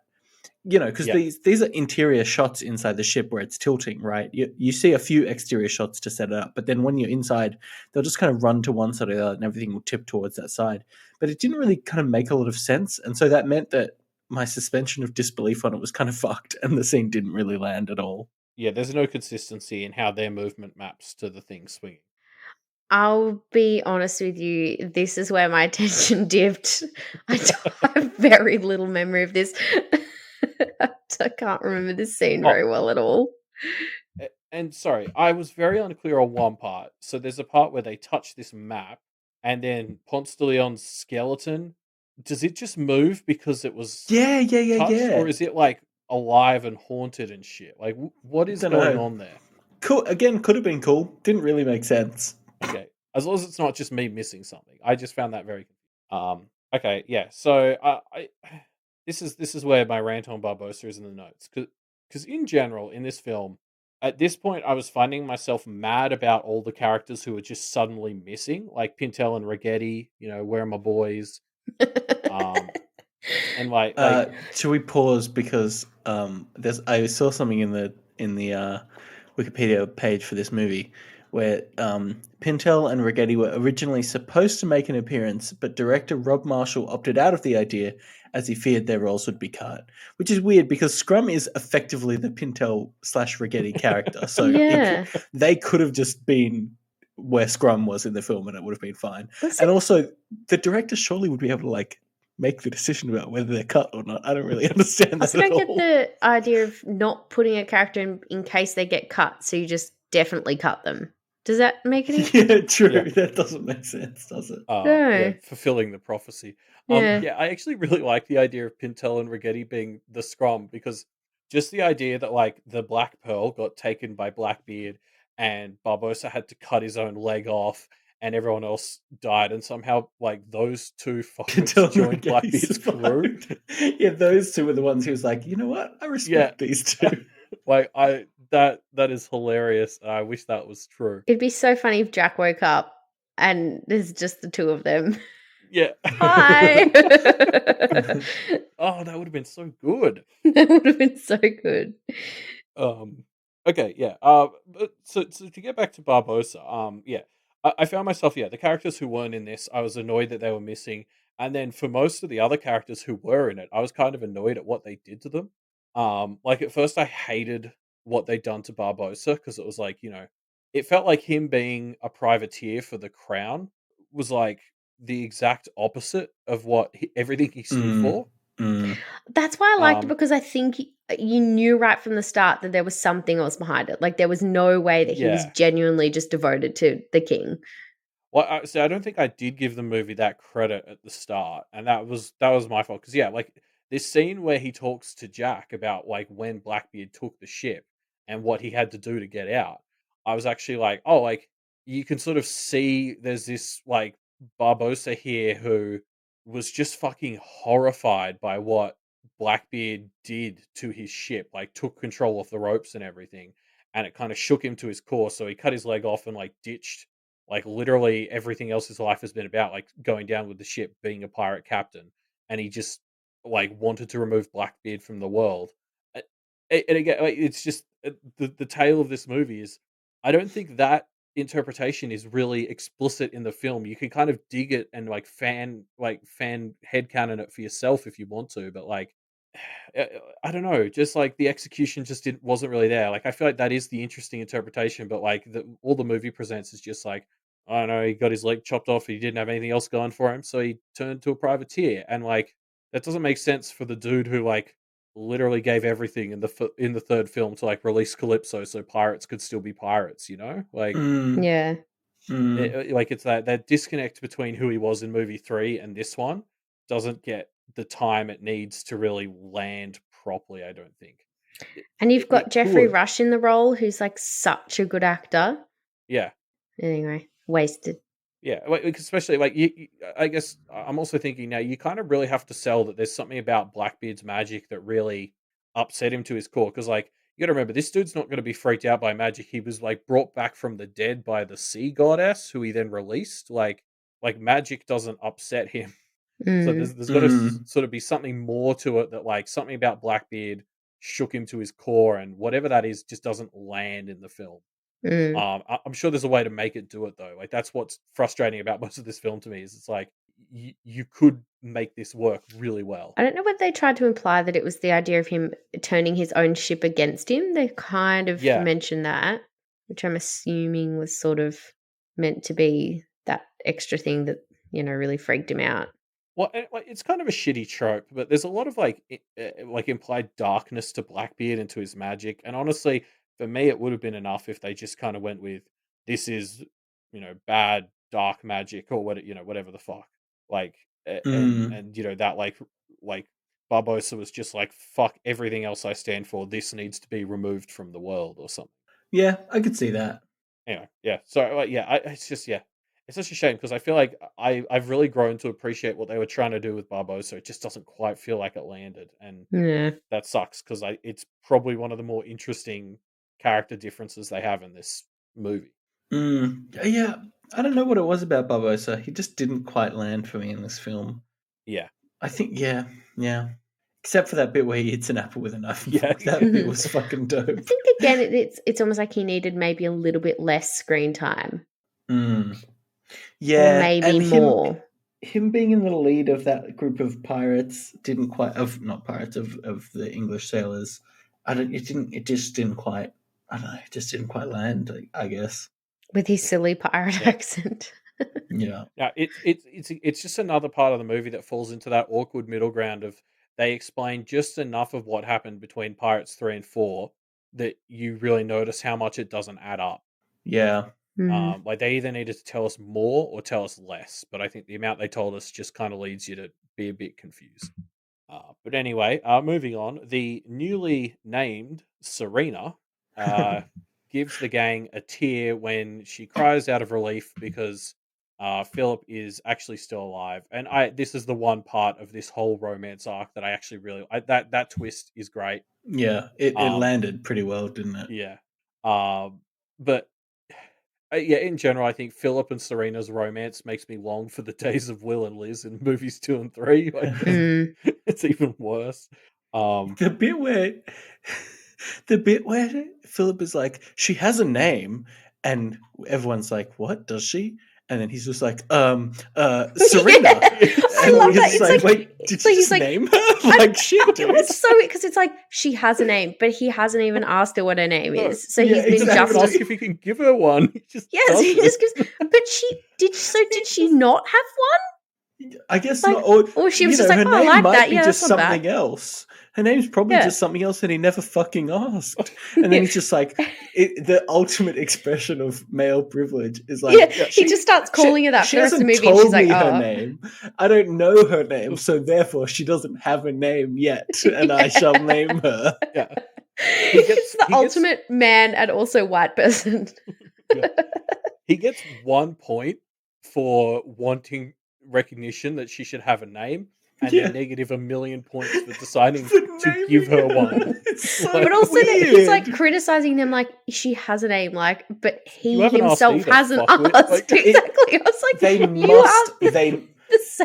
because Yeah. these are interior shots inside the ship where it's tilting, right? You see a few exterior shots to set it up, but then when you're inside, they'll just kind of run to one side or the other, and everything will tip towards that side. But it didn't really kind of make a lot of sense, and so that meant that my suspension of disbelief on it was kind of fucked, and the scene didn't really land at all. Yeah, there's no consistency in how their movement maps to the thing swinging. I'll be honest with you. This is where my attention dipped. I have very little memory of this. I can't remember this scene Oh, very well at all. and sorry, I was very unclear on one part. So there's a part where they touch this map, and then Ponce de Leon's skeleton. Does it just move because it was Yeah, yeah, yeah, touched, yeah. or is it like alive and haunted and shit? Like, what is Don't going know. on there? Cool. Again, could have been cool. Didn't really make sense. Okay, as long as it's not just me missing something. I just found that very. Okay, yeah. So I this is where my rant on Barbosa is in the notes because in general in this film, at this point I was finding myself mad about all the characters who were just suddenly missing, like Pintel and Ragetti. You know, where are my boys? Um, and Should we pause because there's I saw something in the Wikipedia page for this movie where Pintel and Ragetti were originally supposed to make an appearance, but director Rob Marshall opted out of the idea as he feared their roles would be cut. Which is weird because Scrum is effectively the Pintel / Ragetti character, so Yeah. they could have just been where Scrum was in the film, and it would have been fine. Was And it? also, the director surely would be able to make the decision about whether they're cut or not. I don't really understand that Also, at don't get all. the idea of not putting a character in case they get cut, so you just definitely cut them. Does that make any sense? Yeah, true. yeah, That doesn't make sense, does it? yeah, No. fulfilling the prophecy. Yeah. Yeah, I actually really like the idea of Pintel and Ragetti being the Scrum because just the idea that like the Black Pearl got taken by Blackbeard and Barbosa had to cut his own leg off and everyone else died and somehow like those two folks Until joined Getty Blackbeard's crew. survived. Yeah, those two were the ones who was like, you know what? I Yeah, respect these two. like I that is hilarious. I wish that was true. It'd be so funny if Jack woke up and there's just the two of them. Yeah. Hi. Oh, that would have been so good. That would have been so good. Um, okay, yeah. But so to get back to Barbosa, yeah, I found myself, yeah, the characters who weren't in this, I was annoyed that they were missing, and then for most of the other characters who were in it, I was kind of annoyed at what they did to them. Like at first, I hated what they'd done to Barbosa because it was like, you know, it felt like him being a privateer for the crown was like the exact opposite of what everything he stood Mm, for. mm. That's why I liked it Um, because I think you knew right from the start that there was something else behind it. Like there was no way that he was yeah. genuinely just devoted to the king. Well, I don't think I did give the movie that credit at the start, and that was my fault. Because yeah, like this scene where he talks to Jack about like when Blackbeard took the ship and what he had to do to get out, I was actually like, oh, like you can sort of see there's this like Barbosa here who was just fucking horrified by what Blackbeard did to his ship, like took control of the ropes and everything, and it kind of shook him to his core. So he cut his leg off and like ditched like literally everything else his life has been about, like going down with the ship, being a pirate captain, and he just like wanted to remove Blackbeard from the world. Uh, And again, like, it's just the tale of this movie is. I don't think that interpretation is really explicit in the film. You can kind of dig it and like fan headcanon it for yourself if you want to, but like uh, I don't know, just like the execution just didn't wasn't really there. Like I feel like that is the interesting interpretation, but like all the movie presents is just like I don't know, he got his leg chopped off, he didn't have anything else going for him, so he turned to a privateer, and like that doesn't make sense for the dude who like literally gave everything in in the third film to like release Calypso so pirates could still be pirates, you know? Like Mm, Yeah. mm. like it's that disconnect between who he was in movie 3 and this one doesn't get the time it needs to really land properly, I don't think. It And you've got it Jeffrey could. Rush in the role, who's like such a good actor. Yeah. Anyway, wasted. Yeah, like, especially like I guess I'm also thinking now you kind of really have to sell that there's something about Blackbeard's magic that really upset him to his core because like you got to remember this dude's not going to be freaked out by magic. He was like brought back from the dead by the sea goddess who he then released. Like magic doesn't upset him. So Mm, there's got to Mm. sort of be something more to it that like something about Blackbeard shook him to his core and whatever that is just doesn't land in the film. mm. I'm sure there's a way to make it do it though. Like that's what's frustrating about most of this film to me is it's like you could make this work really well. I don't know whether they tried to imply that it was the idea of him turning his own ship against him. They kind of Yeah, mentioned that, which I'm assuming was sort of meant to be that extra thing that, really freaked him out. Well, it's kind of a shitty trope, but there's a lot of like implied darkness to Blackbeard and to his magic. And honestly, for me, it would have been enough if they just kind of went with this is, bad dark magic or whatever the fuck. Like, and that like Barbosa was just like fuck everything else I stand for. This needs to be removed from the world or something. Yeah, I could see that. Anyway, yeah. So it's just it's such a shame because I feel like I've really grown to appreciate what they were trying to do with Barbosa. It just doesn't quite feel like it landed, and Yeah. that sucks because it's probably one of the more interesting character differences they have in this movie. Yeah, I don't know what it was about Barbosa. He just didn't quite land for me in this film. Yeah, I think yeah. Except for that bit where he hits an apple with a knife and Yeah. fork. That bit was fucking dope. I think again, it's almost like he needed maybe a little bit less screen time, Yeah, or maybe and more. Him being in the lead of that group of pirates didn't quite not pirates of the English sailors. It just didn't quite. I don't know. It just didn't quite land. I guess. With his silly pirate Yeah. accent. Yeah. Yeah, it's just another part of the movie that falls into that awkward middle ground of they explain just enough of what happened between Pirates 3 and 4 that you really notice how much it doesn't add up. Yeah. Like they either needed to tell us more or tell us less, but I think the amount they told us just kind of leads you to be a bit confused. But anyway, moving on, the newly named Serena gives the gang a tear when she cries out of relief because Philip is actually still alive, and this is the one part of this whole romance arc that I actually really that twist is great. Yeah, it landed pretty well, didn't it? Yeah, but yeah, in general, I think Philip and Serena's romance makes me long for the days of Will and Liz in movies 2 and 3. Like, it's even worse. The bit where Philip is like, she has a name, and everyone's like, what does she? And then he's just like, Serena. I love that. It's like, wait, did you just name her? Like, shit, dude. It was so weird because it's like she has a name, but he hasn't even asked her what her name is. So he's been just ask if he can give her one. He just he just gives. But did she not have one? I guess like, not. Or she was just like, her oh, name I like might that. be Yeah, just that's not something bad. else. Her name's probably just something else and he never fucking asked. And then he's just like, the ultimate expression of male privilege is like, he just starts calling her that for the rest of the movie. Told and she's like, me her name. I don't know her name, so therefore she doesn't have a name yet, and I shall name her. Yeah. It's the ultimate man and also white person. He gets 1 point for wanting recognition that she should have a name, and then negative 1,000,000 points for deciding to give her one. So but also weird. he's like criticizing them like she has a name, like, but he himself hasn't fuckwit. asked. Exactly. I was like,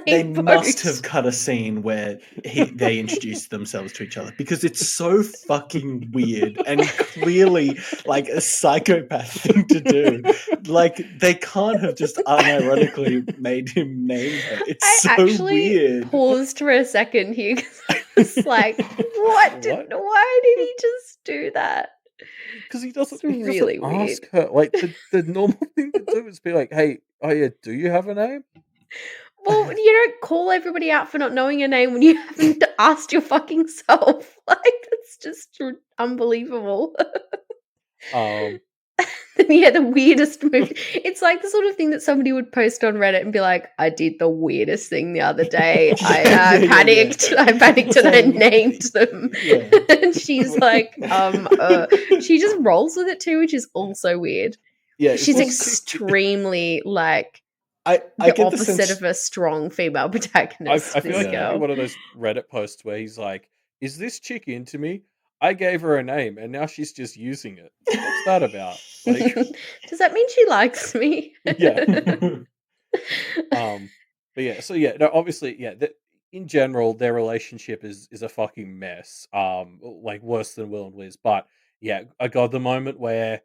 they must have cut a scene where they introduced themselves to each other because it's so fucking weird and clearly like a psychopath thing to do. Like they can't have just unironically made him name her. It's so weird. Paused for a second here because I was like, why did he just do that? Because he doesn't ask her. Like the normal thing to do is be like, hey, oh yeah, do you have a name? Well, you don't call everybody out for not knowing your name when you haven't asked your fucking self. Like, that's just unbelievable. The weirdest movie. It's like the sort of thing that somebody would post on Reddit and be like, I did the weirdest thing the other day. I panicked. I panicked and I named them. And she's like, she just rolls with it too, which is also weird. Yeah, she's extremely like I the opposite of a strong female protagonist. I feel like it'd be one of those Reddit posts where he's like, is this chick into me? I gave her a name and now she's just using it. What's that about? Like, does that mean she likes me? Yeah. But yeah, so yeah, no, obviously, yeah, in general, their relationship is a fucking mess. Like worse than Will and Liz. But yeah, I got the moment where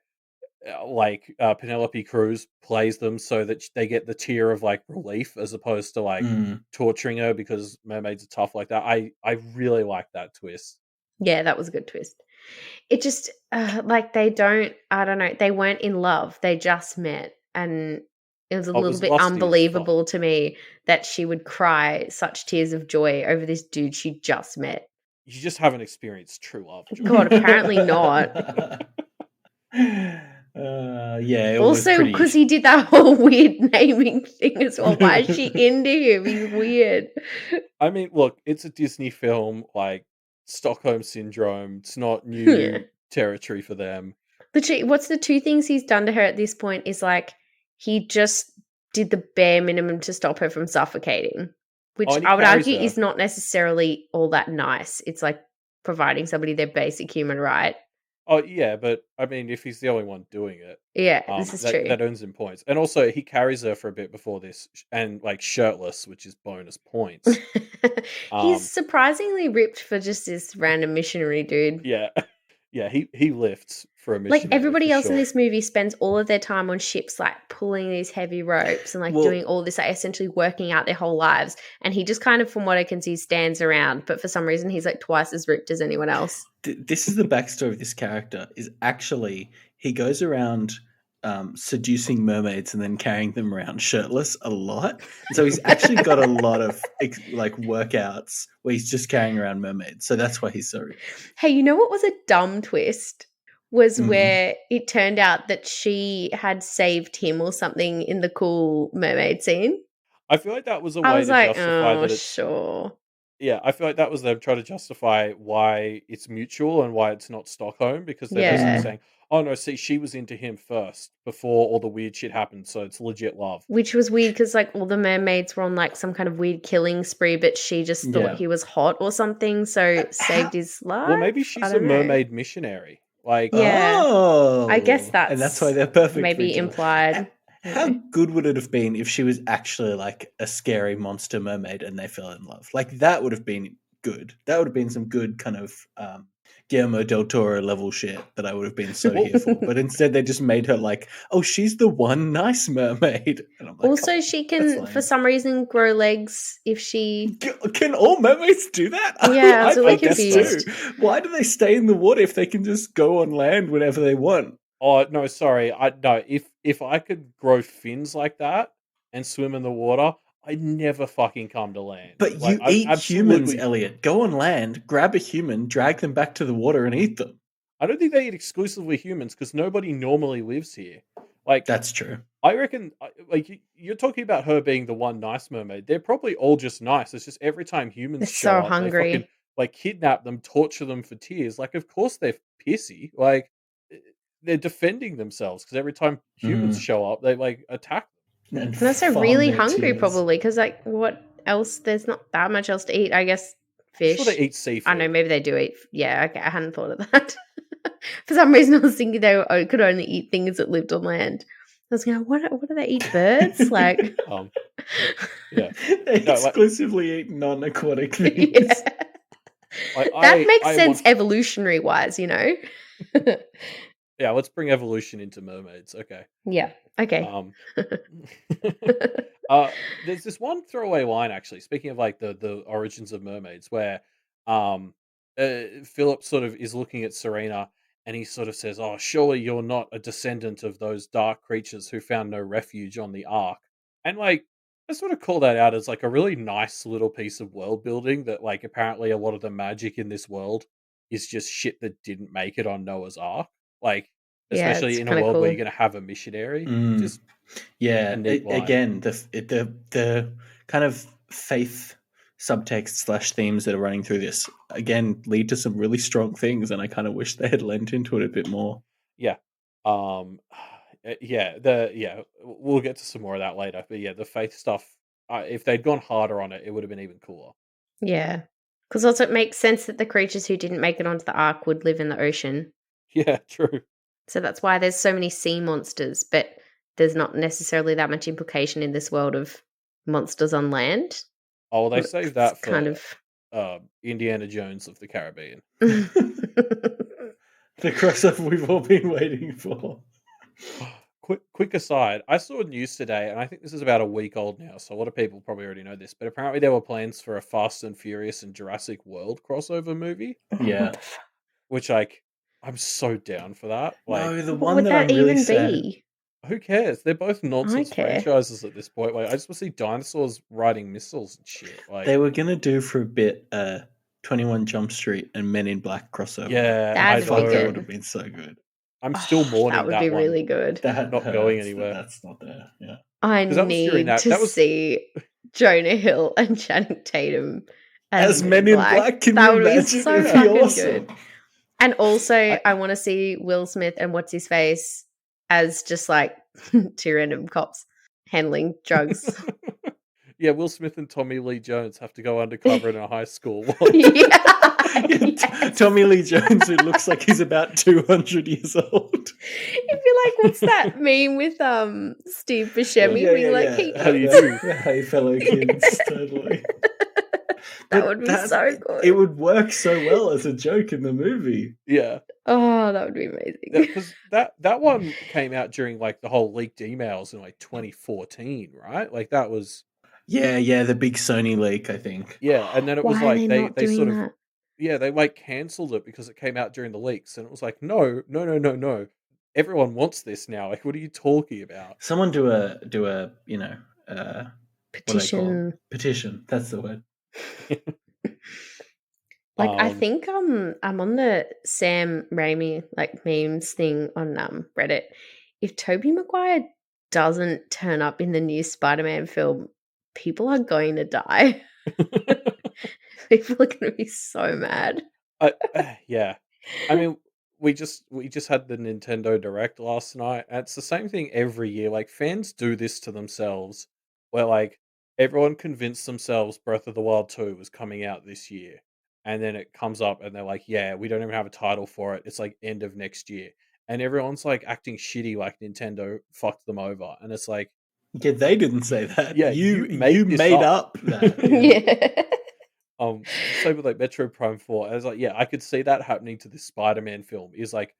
Penelope Cruz plays them so that they get the tear of like relief as opposed to like torturing her because mermaids are tough like that. I really like that twist. Yeah, that was a good twist. It just like they weren't in love. They just met and It was a Oh, it little was bit lusty as fuck. unbelievable to me that she would cry such tears of joy over this dude she just met. You just haven't experienced true love, God, Jordan. apparently not. Yeah, it was Also, pretty. because he did that whole weird naming thing as well. Why is she into him? He's weird. I mean, look, it's a Disney film, like Stockholm Syndrome. It's not Yeah. new territory for them. Literally, what's the two things he's done to her at this point is like he just did the bare minimum to stop her from suffocating, which Oh, and he I would carries argue her. is not necessarily all that nice. It's like providing somebody their basic human right. Oh, yeah, but I mean, if he's the only one doing it, Yeah, this is true. that earns him points. And also, he carries her for a bit before this, and like shirtless, which is bonus points. He's Um, surprisingly ripped for just this random missionary dude. yeah, yeah, he lifts for a Like missionary everybody for else in sure. this movie spends all of their time on ships, like pulling these heavy ropes and like Well- doing all this, like essentially working out their whole lives. And he just kind of, from what I can see, stands around. But for some reason, he's like twice as ripped as anyone else. This is the backstory of this character. Is actually he goes around seducing mermaids and then carrying them around shirtless a lot. And so he's actually got a lot of like workouts where he's just carrying around mermaids. So that's why he's so ripped. Hey, you know what was a dumb twist? Was Mhm. where it turned out that she had saved him or something in the cool mermaid scene. I feel like that was a I way was to like, justify oh, that it's. sure. Yeah, I feel like that was them trying to justify why it's mutual and why it's not Stockholm, because they're basically Yeah. saying, "Oh no, see, she was into him first before all the weird shit happened, so it's legit love." Which was weird because like all the mermaids were on like some kind of weird killing spree, but she just thought Yeah. he was hot or something, so saved his life. Well, maybe I she's a don't know. mermaid missionary. Like, Yeah. Oh, I guess and that's why they're perfect. for maybe each other. implied. How Yeah. good would it have been if she was actually like a scary monster mermaid and they fell in love? Like that would have been good. That would have been some good kind of Guillermo del Toro level shit that I would have been so here for. But instead, they just made her like, oh, she's the one nice mermaid. And I'm like, Also, she can, for some reason, grow legs if she. Can all mermaids do that? Yeah, I was really guess confused. so. Why do they stay in the water if they can just go on land whenever they want? oh no, sorry, no. If I could grow fins like that and swim in the water, I'd never fucking come to land. But Like, you I eat humans, absolutely. Elliot. Go on land, grab a human, drag them back to the water, and eat them. I don't think they eat exclusively humans because nobody normally lives here. Like, That's true. I reckon, like, you're talking about her being the one nice mermaid. They're probably all just nice. It's just every time humans They're show so up, they hungry. fucking like kidnap them, torture them for tears. Like, of course they're pissy. Like, they're defending themselves because every time humans show up, they like attack them. And And also farm really their hungry, tears. probably, because like what else? There's not that much else to eat. I guess fish. Sure, they eat seafood. I know, maybe they do eat. Yeah, okay, I hadn't thought of that. For some reason, I was thinking they could only eat things that lived on land. I was going, what do they eat? Birds? Like, yeah, They No, like- exclusively eat non-aquatic things. yeah. Like, That makes I sense want- evolutionary wise, you know? Yeah, let's bring evolution into mermaids. Okay. Yeah. Okay. There's this one throwaway line actually. Speaking of like the origins of mermaids, where Philip sort of is looking at Serena and he sort of says, "Oh, surely you're not a descendant of those dark creatures who found no refuge on the Ark." And like, I sort of call that out as like a really nice little piece of world building that like apparently a lot of the magic in this world is just shit that didn't make it on Noah's Ark. Like, Yeah, especially it's in a kinda world where cool. you're going to have a missionary. Just Yeah, a neat line. again, the kind of faith subtext / themes that are running through this again lead to some really strong things, and I kind of wish they had lent into it a bit more. Yeah. Yeah, we'll get to some more of that later. But yeah, the faith stuff, if they'd gone harder on it, it would have been even cooler. Yeah. Because also it makes sense that the creatures who didn't make it onto the Ark would live in the ocean. Yeah, true. So that's why there's so many sea monsters, but there's not necessarily that much implication in this world of monsters on land. Oh, they It's saved that for kind of Indiana Jones of the Caribbean. The crossover we've all been waiting for. Quick aside, I saw news today, and I think this is about a week old now, so a lot of people probably already know this, but apparently there were plans for a Fast and Furious and Jurassic World crossover movie, Yeah. which like I'm so down for that. Like, No, the What one would that that I'm really even sad. be? Who cares? They're both nonsense care. franchises at this point. Like, I just want to see dinosaurs riding missiles and shit. Like, They were gonna do for a bit 21 Jump Street and Men in Black crossover. yeah, and That'd be fuck, that good. would have been so good. I'm still That mourning would that be one really good. That not going hurts anywhere. that's not there. Yeah. I 'Cause that was during need that- to that was- see Jonah Hill and Channing Tatum As Men in Black, can that you would be imagine? so It'd be fucking awesome. good. And also, I want to see Will Smith and what's his face as just like two random cops handling drugs. Yeah, Will Smith and Tommy Lee Jones have to go undercover in a high school. Yeah. Yes. Tommy Lee Jones, who looks like he's about 200 years old. It'd be like, what's that meme with Steve Buscemi being like, hey, How do you kids. do? Hey, fellow kids, totally. That would be so good. It would work so well as a joke in the movie. Yeah. Oh, that would be amazing. Because that one came out during like the whole leaked emails in like 2014, right? Like that was Yeah, the big Sony leak, I think. yeah, and then it was Why are like they not they doing sort of that? yeah, they like cancelled it because it came out during the leaks, and it was like no. Everyone wants this now. Like, what are you talking about? Someone do a you know what do they call Petition. it? Petition. That's the word. Like, I think I'm on the Sam Raimi like memes thing on Reddit. If Tobey Maguire doesn't turn up in the new Spider-Man film, people are going to die. People are going to be so mad. Yeah, I mean, we just had the Nintendo Direct last night, and it's the same thing every year. Like, fans do this to themselves, where like everyone convinced themselves Breath of the Wild 2 was coming out this year, and then it comes up, and they're like, "Yeah, we don't even have a title for it. It's like end of next year," and everyone's like acting shitty, like Nintendo fucked them over, and it's like, Yeah, they didn't say that. yeah, you made this made up. up that. Yeah. Same with like Metro Prime 4. I was like, yeah, I could see that happening to this Spider-Man film. Is like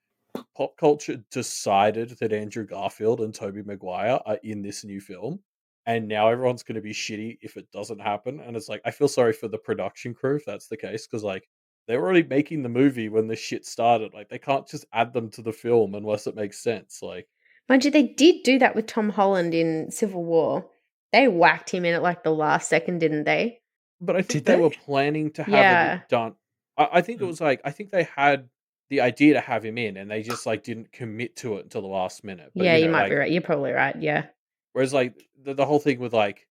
pop culture decided that Andrew Garfield and Tobey Maguire are in this new film, and now everyone's going to be shitty if it doesn't happen. And it's like, I feel sorry for the production crew if that's the case, because like they were already making the movie when this shit started. Like, they can't just add them to the film unless it makes sense. Like, Mind you, they did do that with Tom Holland in Civil War. They whacked him in at like the last second, didn't they? but I think Did they were they? planning to have Yeah. it done. I think it was like, I think they had the idea to have him in, and they just like didn't commit to it until the last minute. But Yeah, you know, might like, be right. You're probably right. Yeah. whereas like the whole thing with like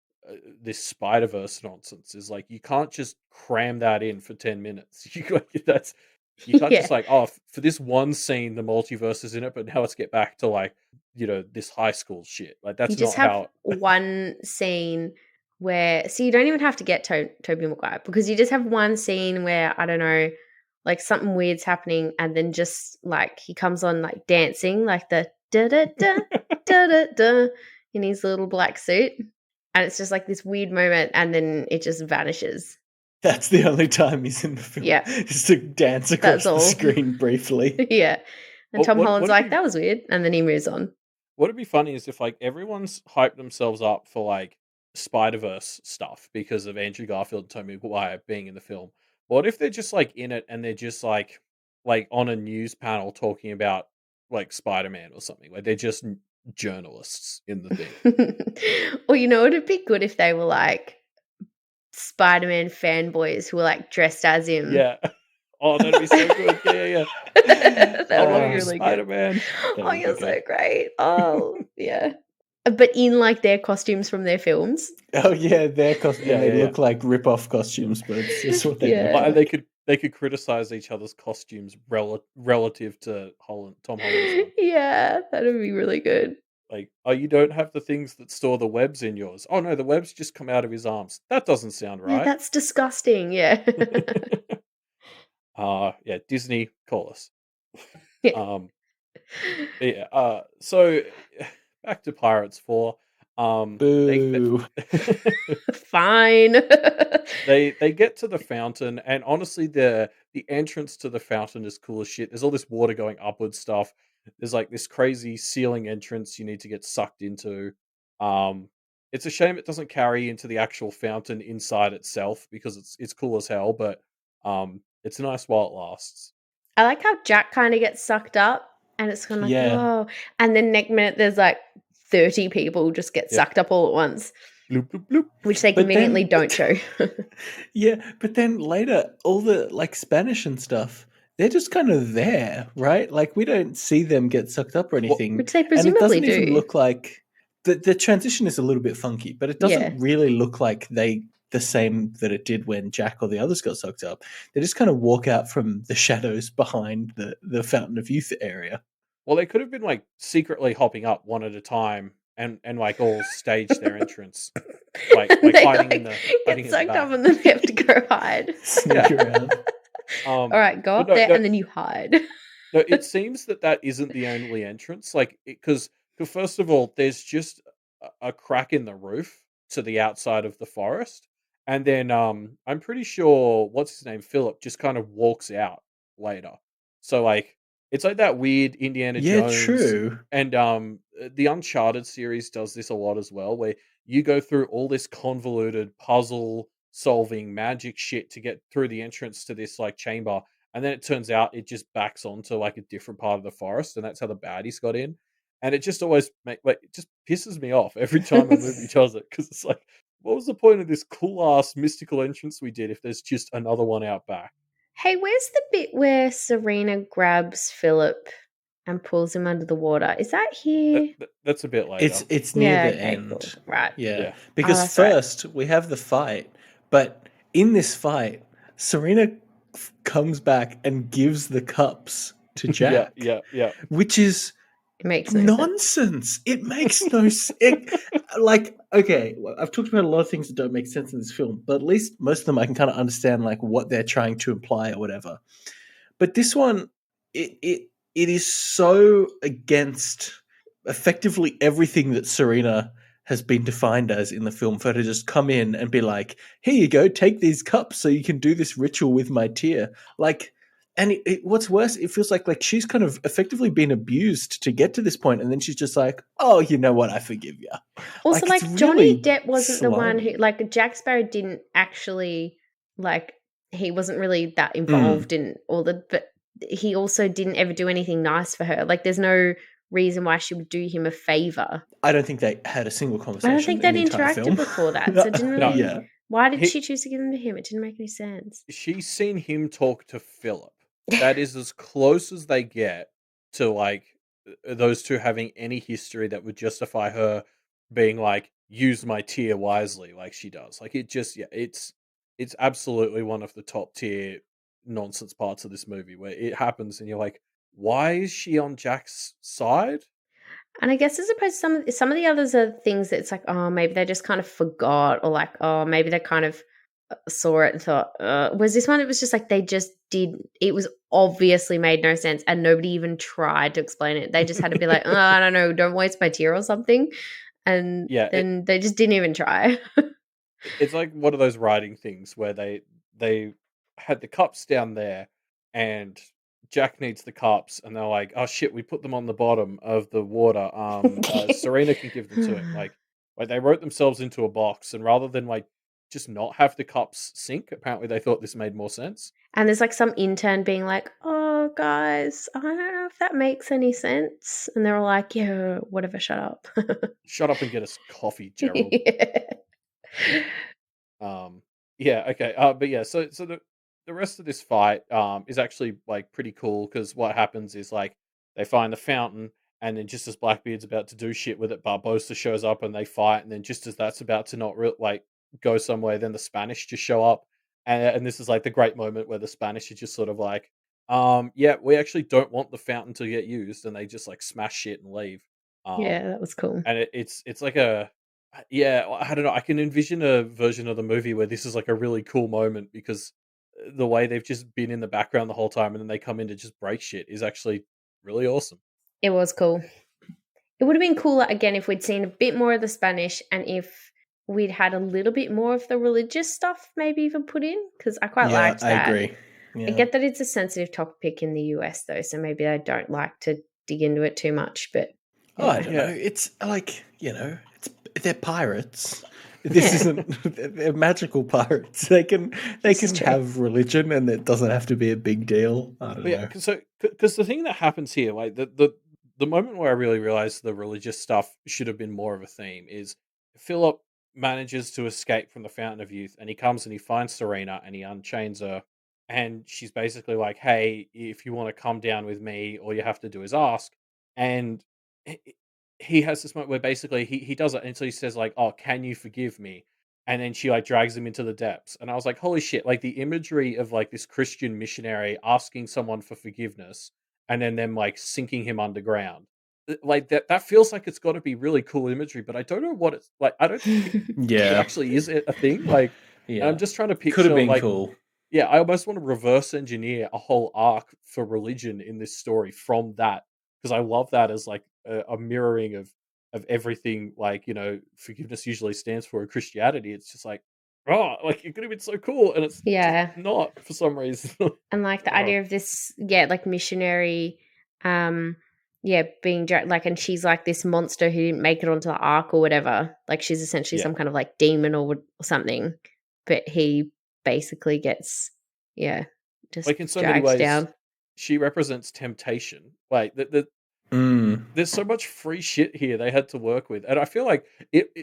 this Spider-Verse nonsense is like, you can't just cram that in for 10 minutes. You can't Yeah. just like, oh, for this one scene the multiverse is in it, but now let's get back to like, this high school shit. Like, that's You just not have how. one scene where, so you don't even have to get Tobey Maguire, because you just have one scene where, I don't know, like something weird's happening, and then just like he comes on like dancing, like the da da da da da da in his little black suit, and it's just like this weird moment, and then it just vanishes. That's the only time he's in the film. Yeah. Just to dance across That's all. the screen briefly. Yeah. And Tom Holland's what'd like, be- that was weird, and then he moves on. What'd be funny is if like everyone's hyped themselves up for like Spider-Verse stuff because of Andrew Garfield and Tobey Maguire being in the film. What if they're just like in it and they're just like on a news panel talking about like Spider-Man or something? Like, they're just journalists in the thing. Or, it'd be good if they were like Spider-Man fanboys who were like dressed as him. Yeah. Oh, that'd be so good. Yeah. That I would love be you, really Spider-Man. good. That Oh, would be you're so good. great. Oh, yeah. But in like their costumes from their films. Oh yeah, their costumes. Yeah, They yeah. look like rip-off costumes, but it's just what they Yeah. look And like. they could criticize each other's costumes relative to Tom Holland's one. Yeah, that would be really good. Like, oh, you don't have the things that store the webs in yours. Oh no, the webs just come out of his arms. That doesn't sound Yeah, right. that's disgusting. Yeah. Yeah, Disney, call us. Yeah. Yeah. So back to Pirates 4. Boo. Fine. They get to the fountain, and honestly, the entrance to the fountain is cool as shit. There's all this water going upward stuff. There's like this crazy ceiling entrance you need to get sucked into. It's a shame it doesn't carry into the actual fountain inside itself, because it's cool as hell, but it's nice while it lasts. I like how Jack kind of gets sucked up. and it's kind of like, Yeah. whoa. And then next minute, there's like 30 people just get sucked up all at once, Bloop, bloop, bloop. which they But conveniently then- don't show. Yeah, but then later, all the like Spanish and stuff, they're just kind of there, right? Like we don't see them get sucked up or anything, Which they and it presumably doesn't even do. look like the transition is a little bit funky, but it doesn't Yeah. really look like the same that it did when Jack or the others got sucked up. They just kind of walk out from the shadows behind the Fountain of Youth area. Well, they could have been like secretly hopping up one at a time and like all stage their entrance, like They, hiding in the get hiding in the sucked back. up and then they have to go hide. Sneak around. All right, go but up there and then you hide. No, it seems that isn't the only entrance. Like, because first of all, there's just a crack in the roof to the outside of the forest, and then I'm pretty sure what's his name, Philip, just kind of walks out later. So like, it's like that weird Indiana Yeah, Jones, true. and the Uncharted series does this a lot as well, where you go through all this convoluted puzzle solving magic shit to get through the entrance to this like chamber, and then it turns out it just backs onto like a different part of the forest, and that's how the baddies got in. And it just always it just pisses me off every time a movie does it, because it's like, what was the point of this cool ass mystical entrance we did if there's just another one out back? Hey, where's the bit where Serena grabs Philip and pulls him under the water? Is that here? That's a bit later. It's near Yeah, the okay, end. cool. Right. Yeah. Yeah. Because that's right. first we have the fight, but in this fight, Serena comes back and gives the cups to Jack. Yeah. Which is It makes no sense. nonsense. It makes no sense. Like, okay, well, I've talked about a lot of things that don't make sense in this film, but at least most of them I can kind of understand like what they're trying to imply or whatever. But this one, it is so against effectively everything that Serena has been defined as in the film, for her to just come in and be like, "Here you go, take these cups so you can do this ritual with my tear." Like, and what's worse, it feels like she's kind of effectively been abused to get to this point, and then she's just like, "Oh, you know what? I forgive you." Also, it's like Johnny really Depp wasn't the one who, slimy. like, Jack Sparrow didn't actually, like, he wasn't really that involved in all the, but he also didn't ever do anything nice for her. Like, there's no reason why she would do him a favor. I don't think they had a single I conversation. don't think in they'd the entire interacted film. before that, so it didn't really. Yeah. Why did He- she choose to give them to him? It didn't make any sense. She's seen him talk to Philip. That is as close as they get to like those two having any history that would justify her being like, use my tear wisely, like she does. Like, it just, yeah, it's absolutely one of the top tier nonsense parts of this movie where it happens and you're like, why is she on Jack's side? And I guess as opposed to some of the others are things that it's like, oh, maybe they just kind of forgot, or like, oh, maybe they kind of saw it and thought, was this one? It was just like they just did. It was obviously made no sense, and nobody even tried to explain it. They just had to be like, oh, I don't know, don't waste my tear or something, and Yeah, then they just didn't even try. it's like one of those writing things where they had the cups down there and Jack needs the cups and they're like, oh shit, we put them on the bottom of the water. Serena can give them to him. Like they wrote themselves into a box, and rather than like just not have the cups sink, apparently they thought this made more sense. And there's like some intern being like, oh, guys, I don't know if that makes any sense. And they're all like, yeah, whatever, shut up. Shut up and get us coffee, Gerald. Yeah. Yeah, okay. But yeah, so the rest of this fight is actually like pretty cool, because what happens is like they find the fountain, and then just as Blackbeard's about to do shit with it, Barbosa shows up and they fight, and then just as that's about to not like go somewhere, then the Spanish just show up, and this is like the great moment where the Spanish are just sort of like, yeah, we actually don't want the fountain to get used, and they just like smash shit and leave. Yeah, Um, that was cool. and it's like a yeah, I don't know. I can envision a version of the movie where this is like a really cool moment, because the way they've just been in the background the whole time and then they come in to just break shit is actually really awesome. It was cool. It would have been cooler again if we'd seen a bit more of the Spanish, and if we'd had a little bit more of the religious stuff maybe even put in, because I quite liked I that. agree. I Yeah. get that it's a sensitive topic in the US though, so maybe I don't like to dig into it too much, but Oh, I don't Yeah. know. It's like, they're pirates. This Yeah. isn't they're magical pirates. They can This is true. have religion, and it doesn't have to be a big deal. I don't But yeah, know. because the thing that happens here, like the moment where I really realized the religious stuff should have been more of a theme is Philip manages to escape from the Fountain of Youth, and he comes and he finds Serena and he unchains her, and she's basically like, "Hey, if you want to come down with me, all you have to do is ask." And he he has this moment where basically he does it until he says like, "Oh, can you forgive me?" And then she like drags him into the depths, and I was like, holy shit, like the imagery of like this Christian missionary asking someone for forgiveness and then them like sinking him underground, like that feels like it's got to be really cool imagery, but I don't know what it's like. I don't think it Yeah. actually is a thing, like, and I'm Yeah. just trying to Could have picture been like, cool. yeah, I almost want to reverse engineer a whole arc for religion in this story from that, because I love that as like a mirroring of everything, like, forgiveness usually stands for in Christianity. It's just like, oh, like it could have been so cool, and it's just Yeah. not for some reason. And, like, the Oh, idea of this, yeah, like, missionary, um, yeah, being like, and she's, like, this monster who didn't make it onto the ark or whatever. Like, she's essentially yeah. some kind of, like, demon or something, but he basically gets, yeah, just Like in so many dragged ways, down. she represents temptation. Like Mm. there's so much free shit here they had to work with, and I feel like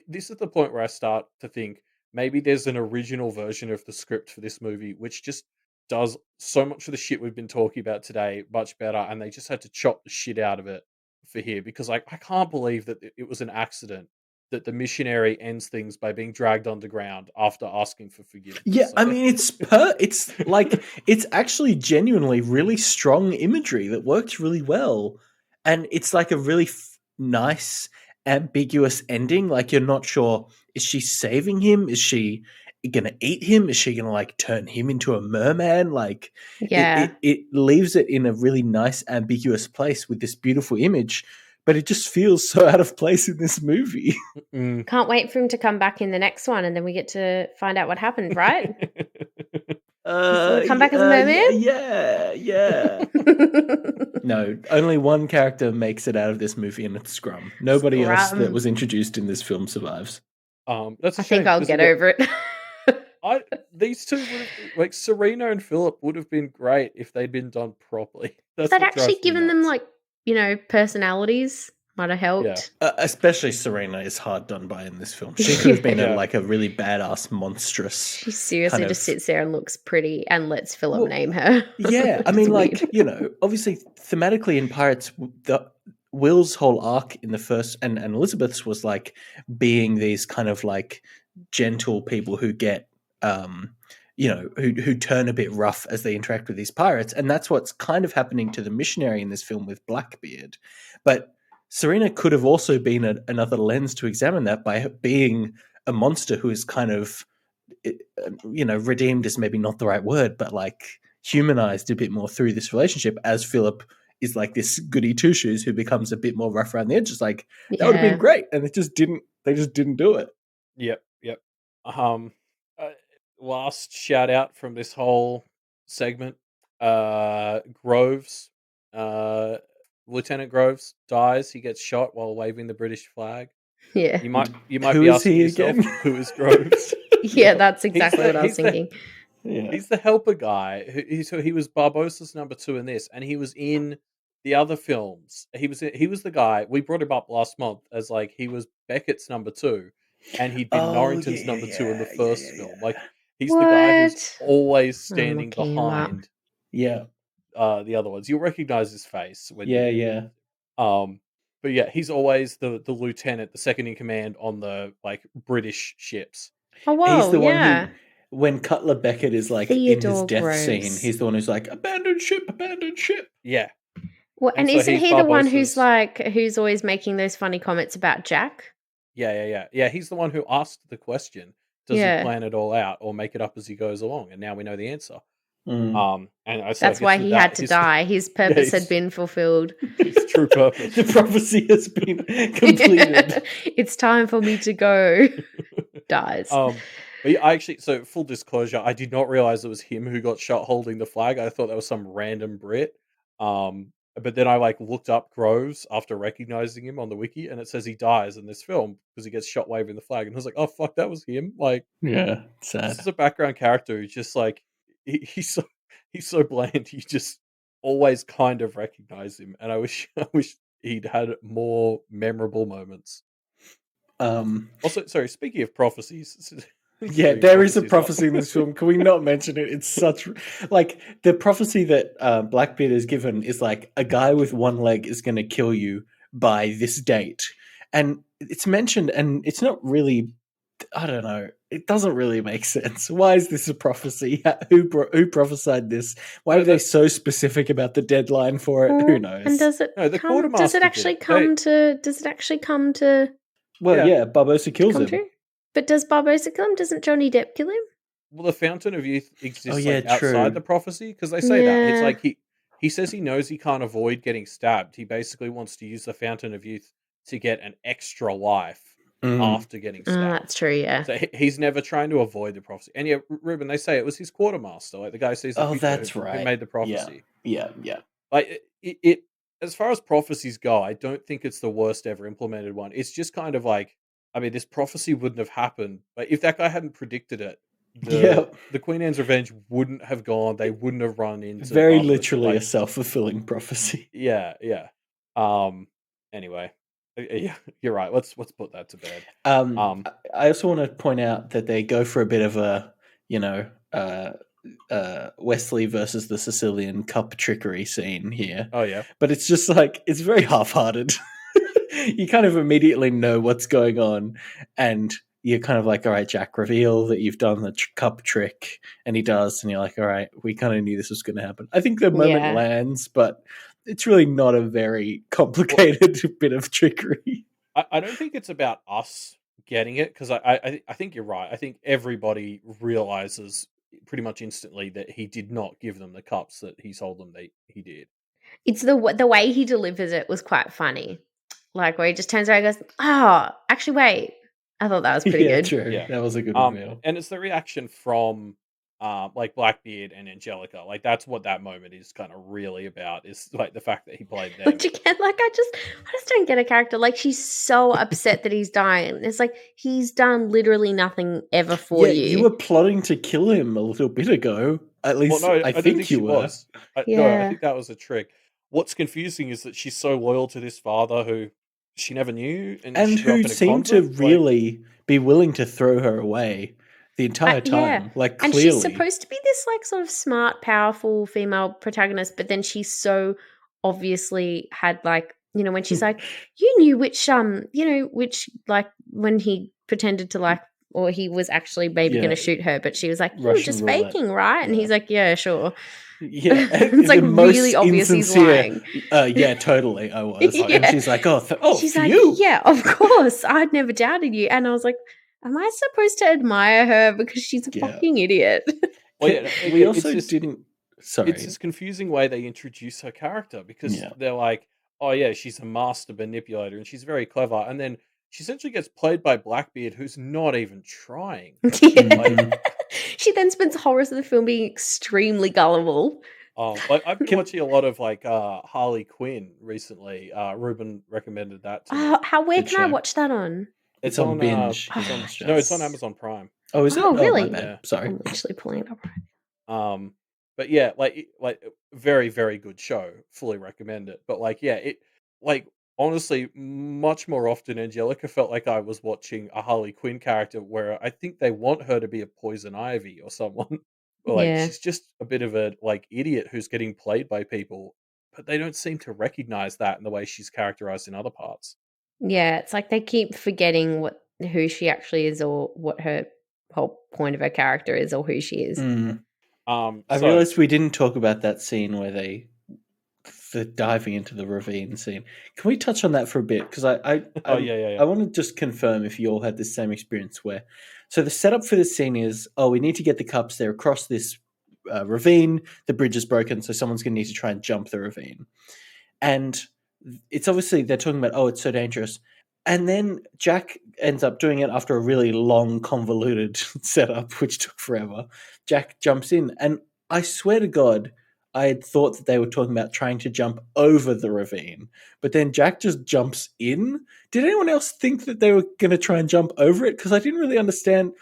this is the point where I start to think maybe there's an original version of the script for this movie which just does so much of the shit we've been talking about today much better, and they just had to chop the shit out of it for here, because like I can't believe that it was an accident that the missionary ends things by being dragged underground after asking for Yeah, forgiveness. I Like, mean it's like it's actually genuinely really strong imagery that works really well. And it's like a really nice ambiguous ending. Like you're not sure, is she saving him? Is she going to eat him? Is she going to like turn him into a merman? Like Yeah. it leaves it in a really nice ambiguous place with this beautiful image, but it just feels so out of place in this movie. mm. Can't wait for him to come back in the next one, and then we get to find out what happened, right? Does he come back as a merman? Yeah, yeah, yeah. No, only one character makes it out of this movie, and it's Scrum. Nobody else that Scrum. was introduced in this film survives. That's a I think shame I'll because get yeah, over it. I these two would have, like, Serena and Philip would have been great if they'd been done properly. If That's they'd what actually drives me given them, nuts. like, personalities, might have Yeah, helped. Especially Serena is hard done by in this film. She could have been yeah. like a really badass, monstrous She kind seriously just of. sits there and looks pretty and lets Philip Well, name her, yeah, I which is mean, weird. like obviously thematically in Pirates, the Will's whole arc in the first and Elizabeth's was like being these kind of like gentle people who get who turn a bit rough as they interact with these pirates, and that's what's kind of happening to the missionary in this film with Blackbeard. But Serena could have also been another lens to examine that by being a monster who is kind of redeemed is maybe not the right word, but like humanized a bit more through this relationship as Philip is like this goody two shoes who becomes a bit more rough around the edges. Like that would have been Yeah. great, and it just didn't. They just didn't do it. Yep, yep. Um, uh, Last shout out from this whole segment. Groves, uh, Lieutenant Groves dies. He gets shot while waving the British flag. Yeah. You might Who be is asking he yourself, again? who is Groves? Yeah, Yeah, that's he's exactly the what I was he's the thinking. Yeah. he's the helper guy. So he was Barbossa's number two in this, and he was in the other films. He was the guy we brought him up last month as like he was Beckett's number two, and he'd been Oh yeah, Norrington's yeah, number two in the yeah, yeah, first yeah, film. yeah. Like he's the guy who's What? always I'm standing looking him up. behind Yeah, the other ones. You'll recognize his face when yeah, you yeah. um. But yeah, he's always the lieutenant, the second in command on the like British ships. Oh, He's whoa, the one who, yeah. when Cutler Beckett is like in his Theodore death scene, Groves. he's the one who's like, abandoned ship, abandoned ship. Yeah, Well, and and so isn't he's he the one who's Barbossa's. like, who's always making those funny comments about Jack? Yeah. He's the one who asked the question: does he Yeah. plan it all out or make it up as he goes along? And now we know the answer. Mm. And I That's why guess with he had that, to his die. His yeah, purpose had been fulfilled. his true purpose. The prophecy has been completed. It's time for me to go. Dies. um, but yeah, I actually, so full disclosure, I did not realize it was him who got shot holding the flag. I thought that was some random Brit. Um, but then I like looked up Groves after recognizing him on the wiki, and it says he dies in this film because he gets shot waving the flag, and I was like, oh fuck, that was him. Like, Yeah, this sad. is a background character who's just like he's so bland. You just always kind of recognize him, and I wish he'd had more memorable moments. Also, sorry, speaking of prophecies, yeah, there is a prophecy in this film. Can we not mention it? It's such like the prophecy that Blackbeard is given is like a guy with one leg is going to kill you by this date, and it's mentioned, and it's not really. I don't know. It doesn't really make sense. Why is this a prophecy? Who prophesied this? Why are they so specific about the deadline for it? Who knows? And does it the come? Does quartermaster it actually come to? Does it actually come to? Well, yeah, Barbossa kills him. True? But does Barbossa kill him? Doesn't Johnny Depp kill him? Well, the Fountain of Youth exists yeah, like outside true. the prophecy because they say that it's Yeah. like he says he knows he can't avoid getting stabbed. He basically wants to use the Fountain of Youth to get an extra life after getting stabbed. That's true, yeah. So he's never trying to avoid the prophecy. And yeah, Reuben, they say it was his quartermaster, like the guy who sees the future, that's right. who made the prophecy. Yeah. Like it as far as prophecies go, I don't think it's the worst ever implemented one. It's just kind of like, I mean, this prophecy wouldn't have happened, but if that guy hadn't predicted it, the Queen Anne's Revenge wouldn't have gone. They wouldn't have run into very literally a self-fulfilling prophecy. Yeah. Anyway, yeah, you're right. Let's put that to bed. I also want to point out that they go for a bit of a, Wesley versus the Sicilian cup trickery scene here. Oh yeah, but it's just like it's very half-hearted. You kind of immediately know what's going on, and you're kind of like, all right, Jack, reveal that you've done the cup trick, and he does, and you're like, all right, we kind of knew this was going to happen. I think the moment lands, but it's really not a very complicated bit of trickery. I don't think it's about us getting it, because I think you're right. I think everybody realizes pretty much instantly that he did not give them the cups that he told them that he did. It's the way he delivers it was quite funny. Like where he just turns around and goes, "Oh, actually, wait." I thought that was pretty good. True. Yeah, that was a good reveal. And it's the reaction from like Blackbeard and Angelica. Like that's what that moment is kind of really about, is like the fact that he played them. Which again, like I just don't get a character. Like she's so upset that he's dying. It's like he's done literally nothing ever for you. You were plotting to kill him a little bit ago. At least I think you were. No, I think that was a trick. What's confusing is that she's so loyal to this father who she never knew, and who seemed to really be willing to throw her away the entire time. Like clearly, and she's supposed to be this like sort of smart, powerful female protagonist, but then she's so obviously had like, when she's like, you knew which which like when he pretended to like, or he was actually maybe going to shoot her, but she was like, you were just faking, right? And he's like, yeah, sure. Yeah, it's like really obvious he's lying. Yeah, totally. I was, and she's like, she's like, you. Yeah, of course. I'd never doubted you, and I was like, am I supposed to admire her because she's a fucking idiot? Well, yeah, we also didn't. Sorry, it's this confusing way they introduce her character, because they're like, oh yeah, she's a master manipulator and she's very clever, and then she essentially gets played by Blackbeard, who's not even trying. She then spends the whole rest of the film being extremely gullible. Like I've been watching a lot of like Harley Quinn recently. Reuben recommended that to me. Where can I watch that on? It's on Binge. It's on Amazon Prime. Oh, is it? Oh, really? Yeah. Sorry, I'm actually pulling it up. But yeah, like very, very good show. Fully recommend it. But like, yeah, it like honestly, much more often, Angelica felt like I was watching a Harley Quinn character where I think they want her to be a Poison Ivy or someone. Like she's just a bit of a like idiot who's getting played by people, but they don't seem to recognize that in the way she's characterized in other parts. Yeah, it's like they keep forgetting who she actually is, or what her whole point of her character is, or who she is. I realized we didn't talk about that scene where the diving into the ravine scene. Can we touch on that for a bit? Because I want to just confirm if you all had the same experience where. So the setup for this scene is, we need to get the cups. They're across this ravine. The bridge is broken, so someone's going to need to try and jump the ravine. And it's obviously they're talking about, it's so dangerous. And then Jack ends up doing it after a really long, convoluted setup, which took forever. Jack jumps in, and I swear to God, I had thought that they were talking about trying to jump over the ravine, but then Jack just jumps in. Did anyone else think that they were going to try and jump over it? Because I didn't really understand.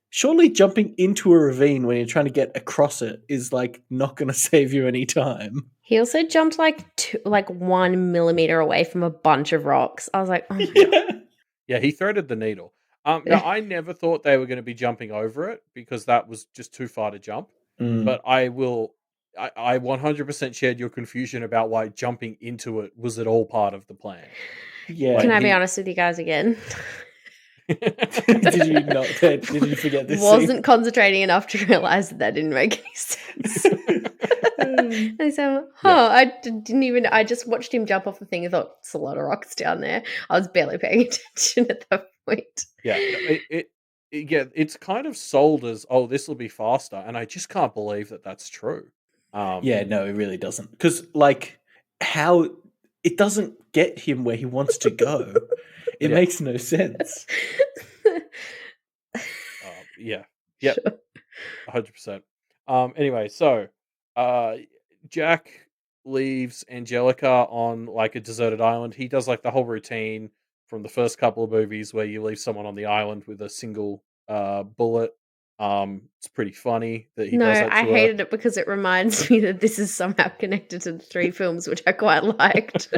Surely jumping into a ravine when you're trying to get across it is like not going to save you any time. He also jumped like 1 millimeter away from a bunch of rocks. I was like, oh. Yeah, he threaded the needle. No, I never thought they were going to be jumping over it because that was just too far to jump. But I 100% shared your confusion about why jumping into it was at all part of the plan. Yeah. Can I be honest with you guys again? Did you not? Did you forget this? Wasn't concentrating enough to realize that didn't make any sense. I said, I didn't even. I just watched him jump off the thing and thought it's a lot of rocks down there. I was barely paying attention at that point. Yeah, it's kind of sold as, oh, this will be faster, and I just can't believe that that's true. Yeah, no, it really doesn't. Because like how it doesn't get him where he wants to go. It makes no sense. Yeah. 100%. Anyway, so Jack leaves Angelica on like a deserted island. He does like the whole routine from the first couple of movies where you leave someone on the island with a single bullet. It's pretty funny that he does that to I her. hated it because it reminds me that this is somehow connected to the 3 films, which I quite liked.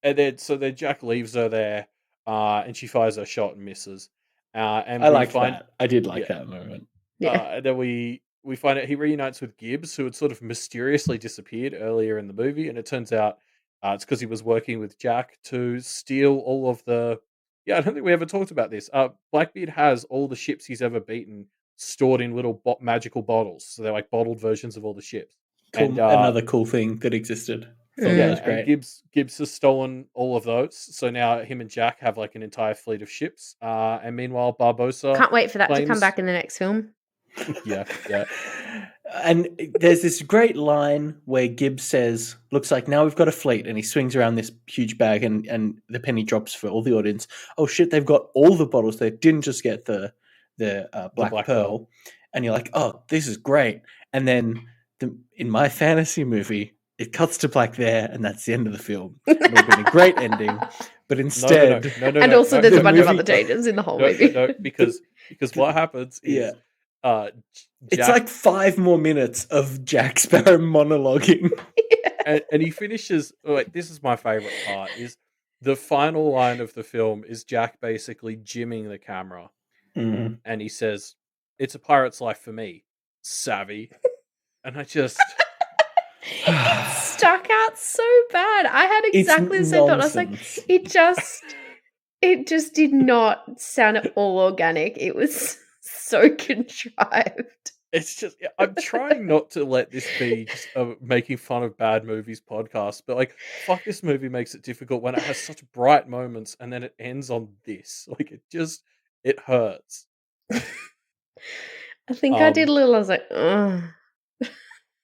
And then Jack leaves her there, and she fires her shot and misses. And I like that. I did like that moment. And then we find out he reunites with Gibbs, who had sort of mysteriously disappeared earlier in the movie, and it turns out it's because he was working with Jack to steal all of the. Yeah, I don't think we ever talked about this. Blackbeard has all the ships he's ever beaten stored in little magical bottles, so they're like bottled versions of all the ships. Cool. And, another cool thing that existed. That was great. And Gibbs has stolen all of those, so now him and Jack have like an entire fleet of ships. And meanwhile, Barbossa can't wait for that to come back in the next film. Yeah. And there's this great line where Gibbs says, looks like now we've got a fleet, and he swings around this huge bag and the penny drops for all the audience. Oh shit, they've got all the bottles. They didn't just get the Black Pearl. And you're like, oh, this is great. And then in my fantasy movie, it cuts to black there, and that's the end of the film. It would have been a great ending. But instead... No, and also there's a bunch of other changes in the whole movie. No, because what happens is... it's like 5 more minutes of Jack Sparrow monologuing. And he finishes... Like, this is my favourite part, is the final line of the film is Jack basically jimming the camera. Mm-hmm. And he says, it's a pirate's life for me, savvy. And I just... It stuck out so bad. I had exactly the same thought. I was like, it just did not sound at all organic. It was so contrived. It's just, I'm trying not to let this be just a making fun of bad movies podcast, but like, fuck, this movie makes it difficult when it has such bright moments and then it ends on this. Like, it hurts. I think I did a little, I was like, ugh.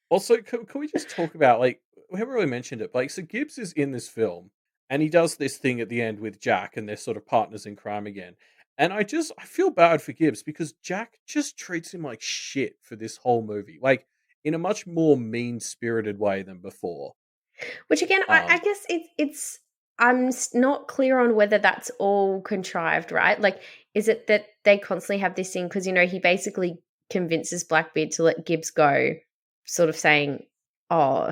Also, can we just talk about, like, we haven't really mentioned it, but, like, so Gibbs is in this film, and he does this thing at the end with Jack, and they're sort of partners in crime again. And I feel bad for Gibbs, because Jack just treats him like shit for this whole movie. Like, in a much more mean-spirited way than before. Which, again, I guess it's... I'm not clear on whether that's all contrived, right? Like, is it that they constantly have this thing, because, he basically convinces Blackbeard to let Gibbs go, sort of saying, oh,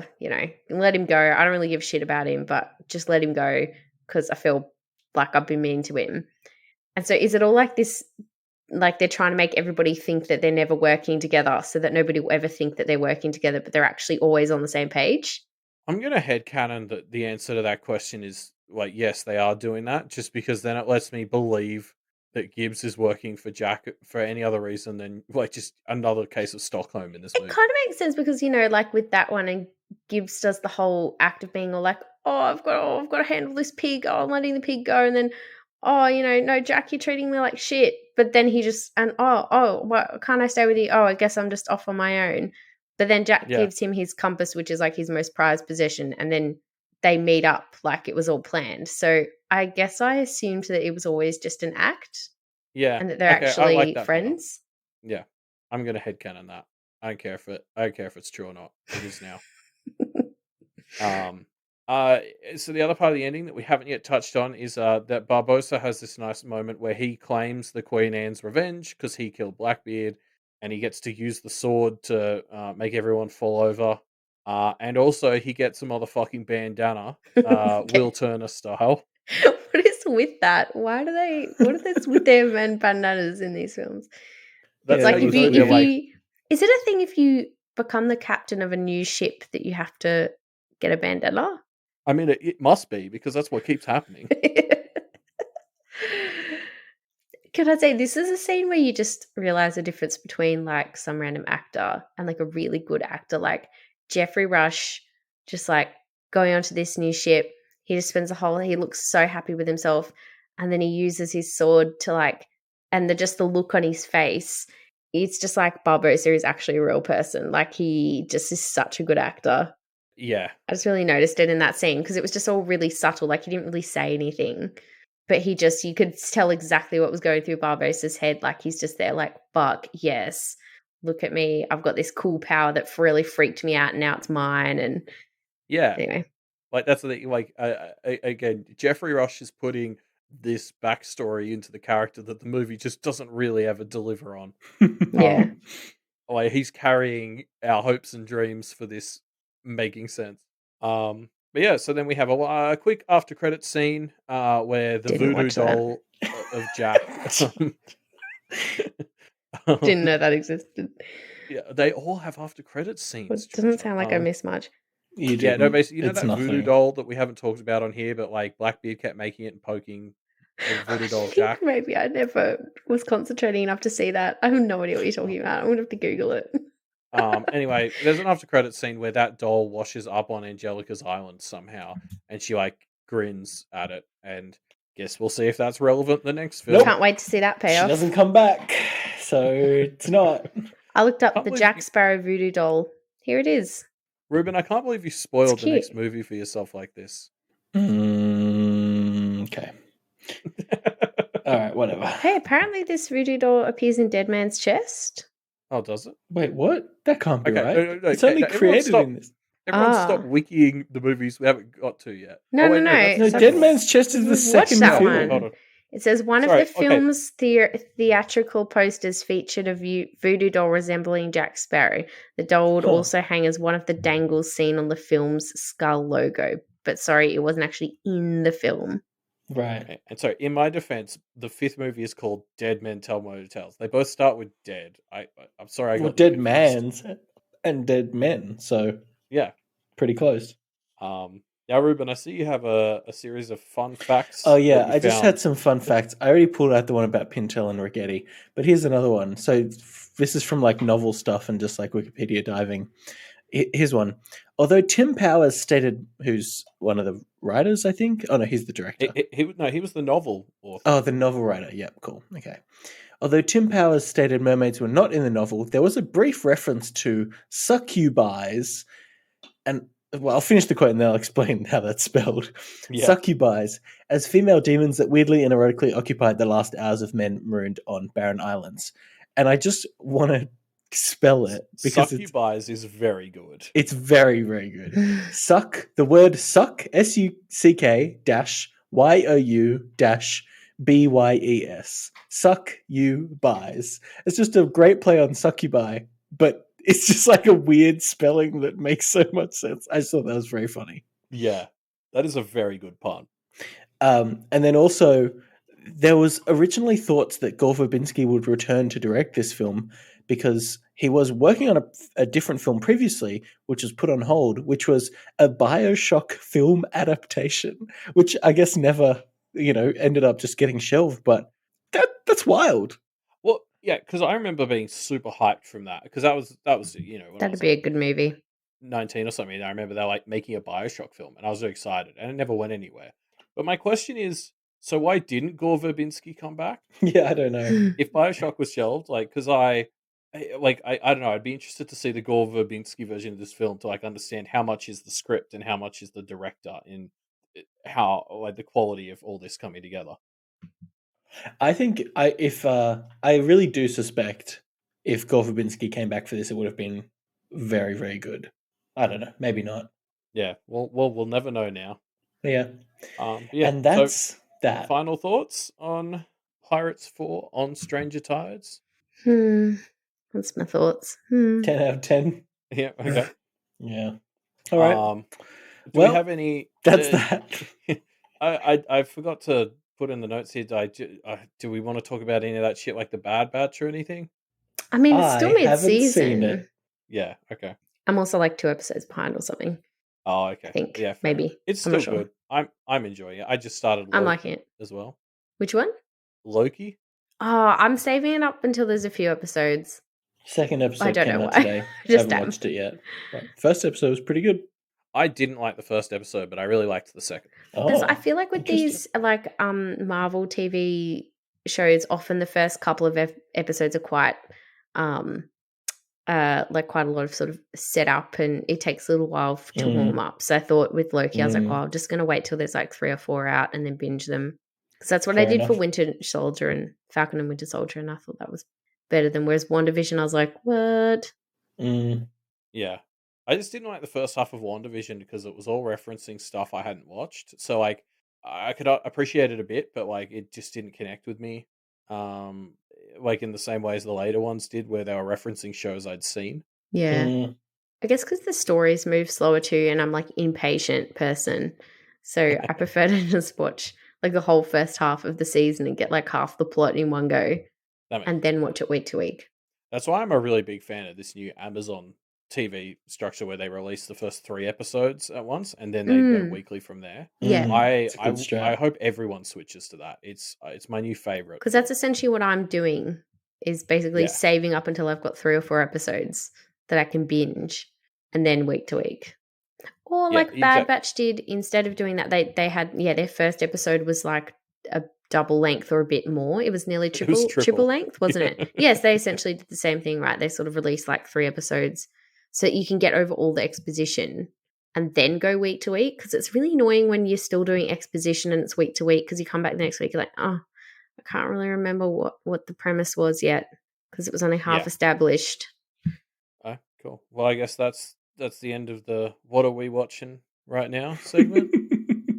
let him go. I don't really give a shit about him, but just let him go because I feel like I've been mean to him. And so is it all like this, like they're trying to make everybody think that they're never working together so that nobody will ever think that they're working together, but they're actually always on the same page? I'm going to headcanon that the answer to that question is, like, yes, they are doing that, just because then it lets me believe that Gibbs is working for Jack for any other reason than, like, just another case of Stockholm in this movie. It kind of makes sense because, like with that one, and Gibbs does the whole act of being all like, I've got to handle this pig. Oh, I'm letting the pig go. And then, no, Jack, you're treating me like shit. But then he just, and what, can't I stay with you? Oh, I guess I'm just off on my own. But then Jack gives him his compass, which is like his most prized possession. And then they meet up like it was all planned. So I guess I assumed that it was always just an act. Yeah. And that they're actually friends. Yeah. I'm going to headcanon that. I don't care if it's true or not. It is now. Um, so the other part of the ending that we haven't yet touched on is that Barbossa has this nice moment where he claims the Queen Anne's revenge because he killed Blackbeard, and he gets to use the sword to make everyone fall over. And also he gets a motherfucking bandana, Will Turner style. What is with that? What are this with their men bandanas in these films? That's It's how like you know they're like. is it a thing if you become the captain of a new ship that you have to get a bandana? I mean, it must be because that's what keeps happening. Can I say this is a scene where you just realize the difference between like some random actor and like a really good actor, like Jeffrey Rush, just like going onto this new ship. He just spends he looks so happy with himself, and then he uses his sword to like, and just the look on his face. It's just like Barbossa is actually a real person. Like he just is such a good actor. Yeah. I just really noticed it in that scene because it was just all really subtle. Like he didn't really say anything, but you could tell exactly what was going through Barbossa's head. Like he's just there like, fuck, yes, look at me. I've got this cool power that really freaked me out and now it's mine. And Yeah. anyway. Like, that's the thing, like, again, Jeffrey Rush is putting this backstory into the character that the movie just doesn't really ever deliver on. Yeah. Like, he's carrying our hopes and dreams for this making sense. But yeah, so then we have a quick after credit scene where the Didn't voodoo watch that. doll of Jack. Didn't know that existed. Yeah, they all have after credit scenes. It doesn't Georgia. sound like I missed much. You Yeah, no, didn't. basically, you know It's that voodoo nothing. doll that we haven't talked about on here, but like Blackbeard kept making it and poking the voodoo doll of Jack. Maybe I never was concentrating enough to see that. I have no idea what you're talking about. I'm gonna have to Google it. Anyway, there's an after credit scene where that doll washes up on Angelica's island somehow, and she like grins at it, and guess we'll see if that's relevant in the next film. Nope. Can't wait to see that She payoff. doesn't come back, so it's not. I looked up Can't the believe Jack you- Sparrow voodoo doll. Here it is. Reuben, I can't believe you spoiled the cute. next movie for yourself like this. Okay. All right, whatever. Hey, apparently this voodoo doll appears in Dead Man's Chest. Oh, does it? Wait, what? That can't be Okay, right. no, It's only created in this. Everyone stop wikiing the movies we haven't got to yet. No, oh, wait, no. that's No, the Dead second one. Man's Chest is the We've second watched that film. one. Hold on. It says one Sorry, of the film's theatrical posters featured a voodoo doll resembling Jack Sparrow. The doll would also hang as one of the dangles seen on the film's skull logo. But sorry, it wasn't actually in the film. Right. And so, in my defense, the fifth movie is called Dead Men Tell Motel. They both start with dead. I'm sorry, I got Dead confused. Man's and Dead Men, so yeah, pretty close. Now, Ruben, I see you have a series of fun facts. Oh yeah, I just had some fun facts. I already pulled out the one about Pintel and Rigetti, but here's another one. So this is from like novel stuff and just like Wikipedia diving. Here's one. Although Tim Powers stated, who's one of the writers, I think. Oh no, he's the director. He was the novel author. Oh, the novel writer. Yep, cool. Okay. Although Tim Powers stated mermaids were not in the novel, there was a brief reference to succubis, and well, I'll finish the quote and then I'll explain how that's spelled. Yeah. Succubis, as female demons that weirdly and erotically occupied the last hours of men marooned on barren islands. And I just want to spell it because succubis is very good. It's very, very good. The word suck, SUCK YOU BYES. Suck you buys. It's just a great play on succubi, but it's just like a weird spelling that makes so much sense. I just thought that was very funny. Yeah, that is a very good pun. And then also, there was originally thoughts that Gore Verbinski would return to direct this film because he was working on a different film previously, which was put on hold, which was a BioShock film adaptation, which I guess never, ended up just getting shelved. But that's wild. Well, yeah, because I remember being super hyped from that because that was when that'd be a good movie. 19 or something. I remember they're like making a BioShock film, and I was very excited, and it never went anywhere. But my question is, so why didn't Gore Verbinski come back? Yeah, I don't know. If BioShock was shelved, because I don't know, I'd be interested to see the Gore Verbinski version of this film to understand how much is the script and how much is the director in how the quality of all this coming together. I think I really do suspect if Gore Verbinski came back for this, it would have been very, very good. I don't know. Maybe not. Yeah. We'll never know now. Yeah. Yeah. And that's that. Final thoughts on Pirates 4 on Stranger Tides? That's my thoughts. 10 out of 10. Yeah. Okay. Yeah. All right. Do we have any? That's that. I forgot to put in the notes here. Do we want to talk about any of that shit, like the Bad Batch or anything? I mean, it's still I haven't mid-season. seen it. Yeah. Okay. I'm also like 2 episodes behind or something. Oh, okay. I think. Yeah. Maybe. Enough. It's I'm still not sure. good. I'm enjoying it. I just started Loki I'm liking it as well. Which one? Loki. Oh, I'm saving it up until there's a few episodes. Second episode don't came know out why. today. I haven't watched it yet. But first episode was pretty good. I didn't like the first episode, but I really liked the second. Because I feel like with these like Marvel TV shows, often the first couple of episodes are quite like quite a lot of sort of setup, and it takes a little while to warm up. So I thought with Loki, I was like, well, I'm just going to wait till there's like 3 or 4 out and then binge them. Because that's what I did for Winter Soldier and Falcon and Winter Soldier, and I thought that was better than. Whereas WandaVision, I was like, what? Yeah. I just didn't like the first half of WandaVision because it was all referencing stuff I hadn't watched. So like I could appreciate it a bit, but like it just didn't connect with me. Like in the same way as the later ones did, where they were referencing shows I'd seen. Yeah. I guess because the stories move slower too, and I'm like impatient person. So I prefer to just watch like the whole first half of the season and get like half the plot in one go and then watch it week to week. That's why I'm a really big fan of this new Amazon TV structure where they release the first 3 episodes at once and then they go weekly from there. Yeah. I hope everyone switches to that. It's my new favorite. Because that's essentially what I'm doing, is basically saving up until I've got 3 or 4 episodes that I can binge and then week to week. Or like Bad Batch did, instead of doing that, they had, their first episode was like a double length or a bit more. It was nearly triple length, wasn't it? Yes, they essentially did the same thing, right? They sort of released like 3 episodes so that you can get over all the exposition and then go week to week, because it's really annoying when you're still doing exposition and it's week to week, because you come back the next week, you're like, oh, I can't really remember what the premise was yet because it was only half established. Oh, cool. Well, I guess that's the end of the what are we watching right now segment.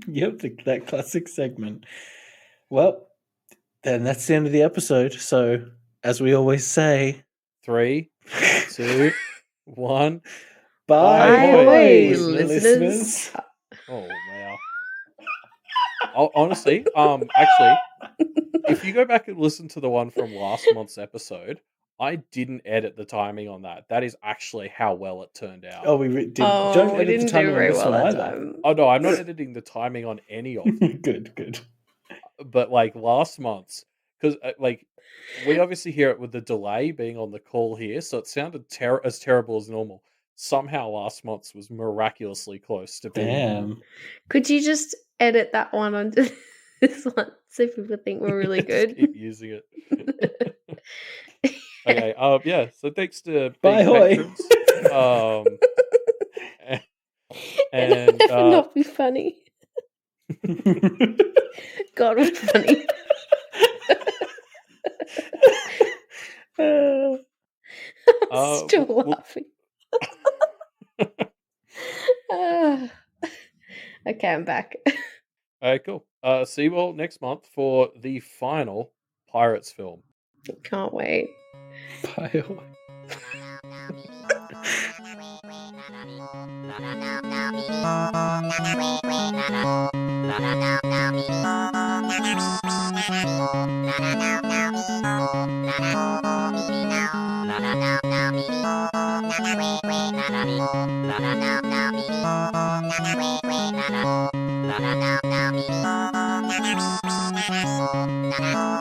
Yep, that classic segment. Well, then that's the end of the episode. So, as we always say, 3, 2, 1. Bye, listeners. Oh, wow. Honestly, actually, if you go back and listen to the one from last month's episode, I didn't edit the timing on that. That is actually how well it turned out. Oh, we did. Don't edit the timing on this one either. Oh, no, I'm not editing the timing on any of them. Good. But, like, last month's, because, like, we obviously hear it with the delay being on the call here, so it sounded as terrible as normal. Somehow last month's was miraculously close to being. Damn. Could you just edit that one onto this one so people think we're really good? Keep using it. Okay. Yeah. So thanks to Bye, patrons. And it'll never not be funny. God, what's funny? I'm still laughing. Okay, I'm back. All right, cool. See you all next month for the final Pirates film. Can't wait. Bye. Now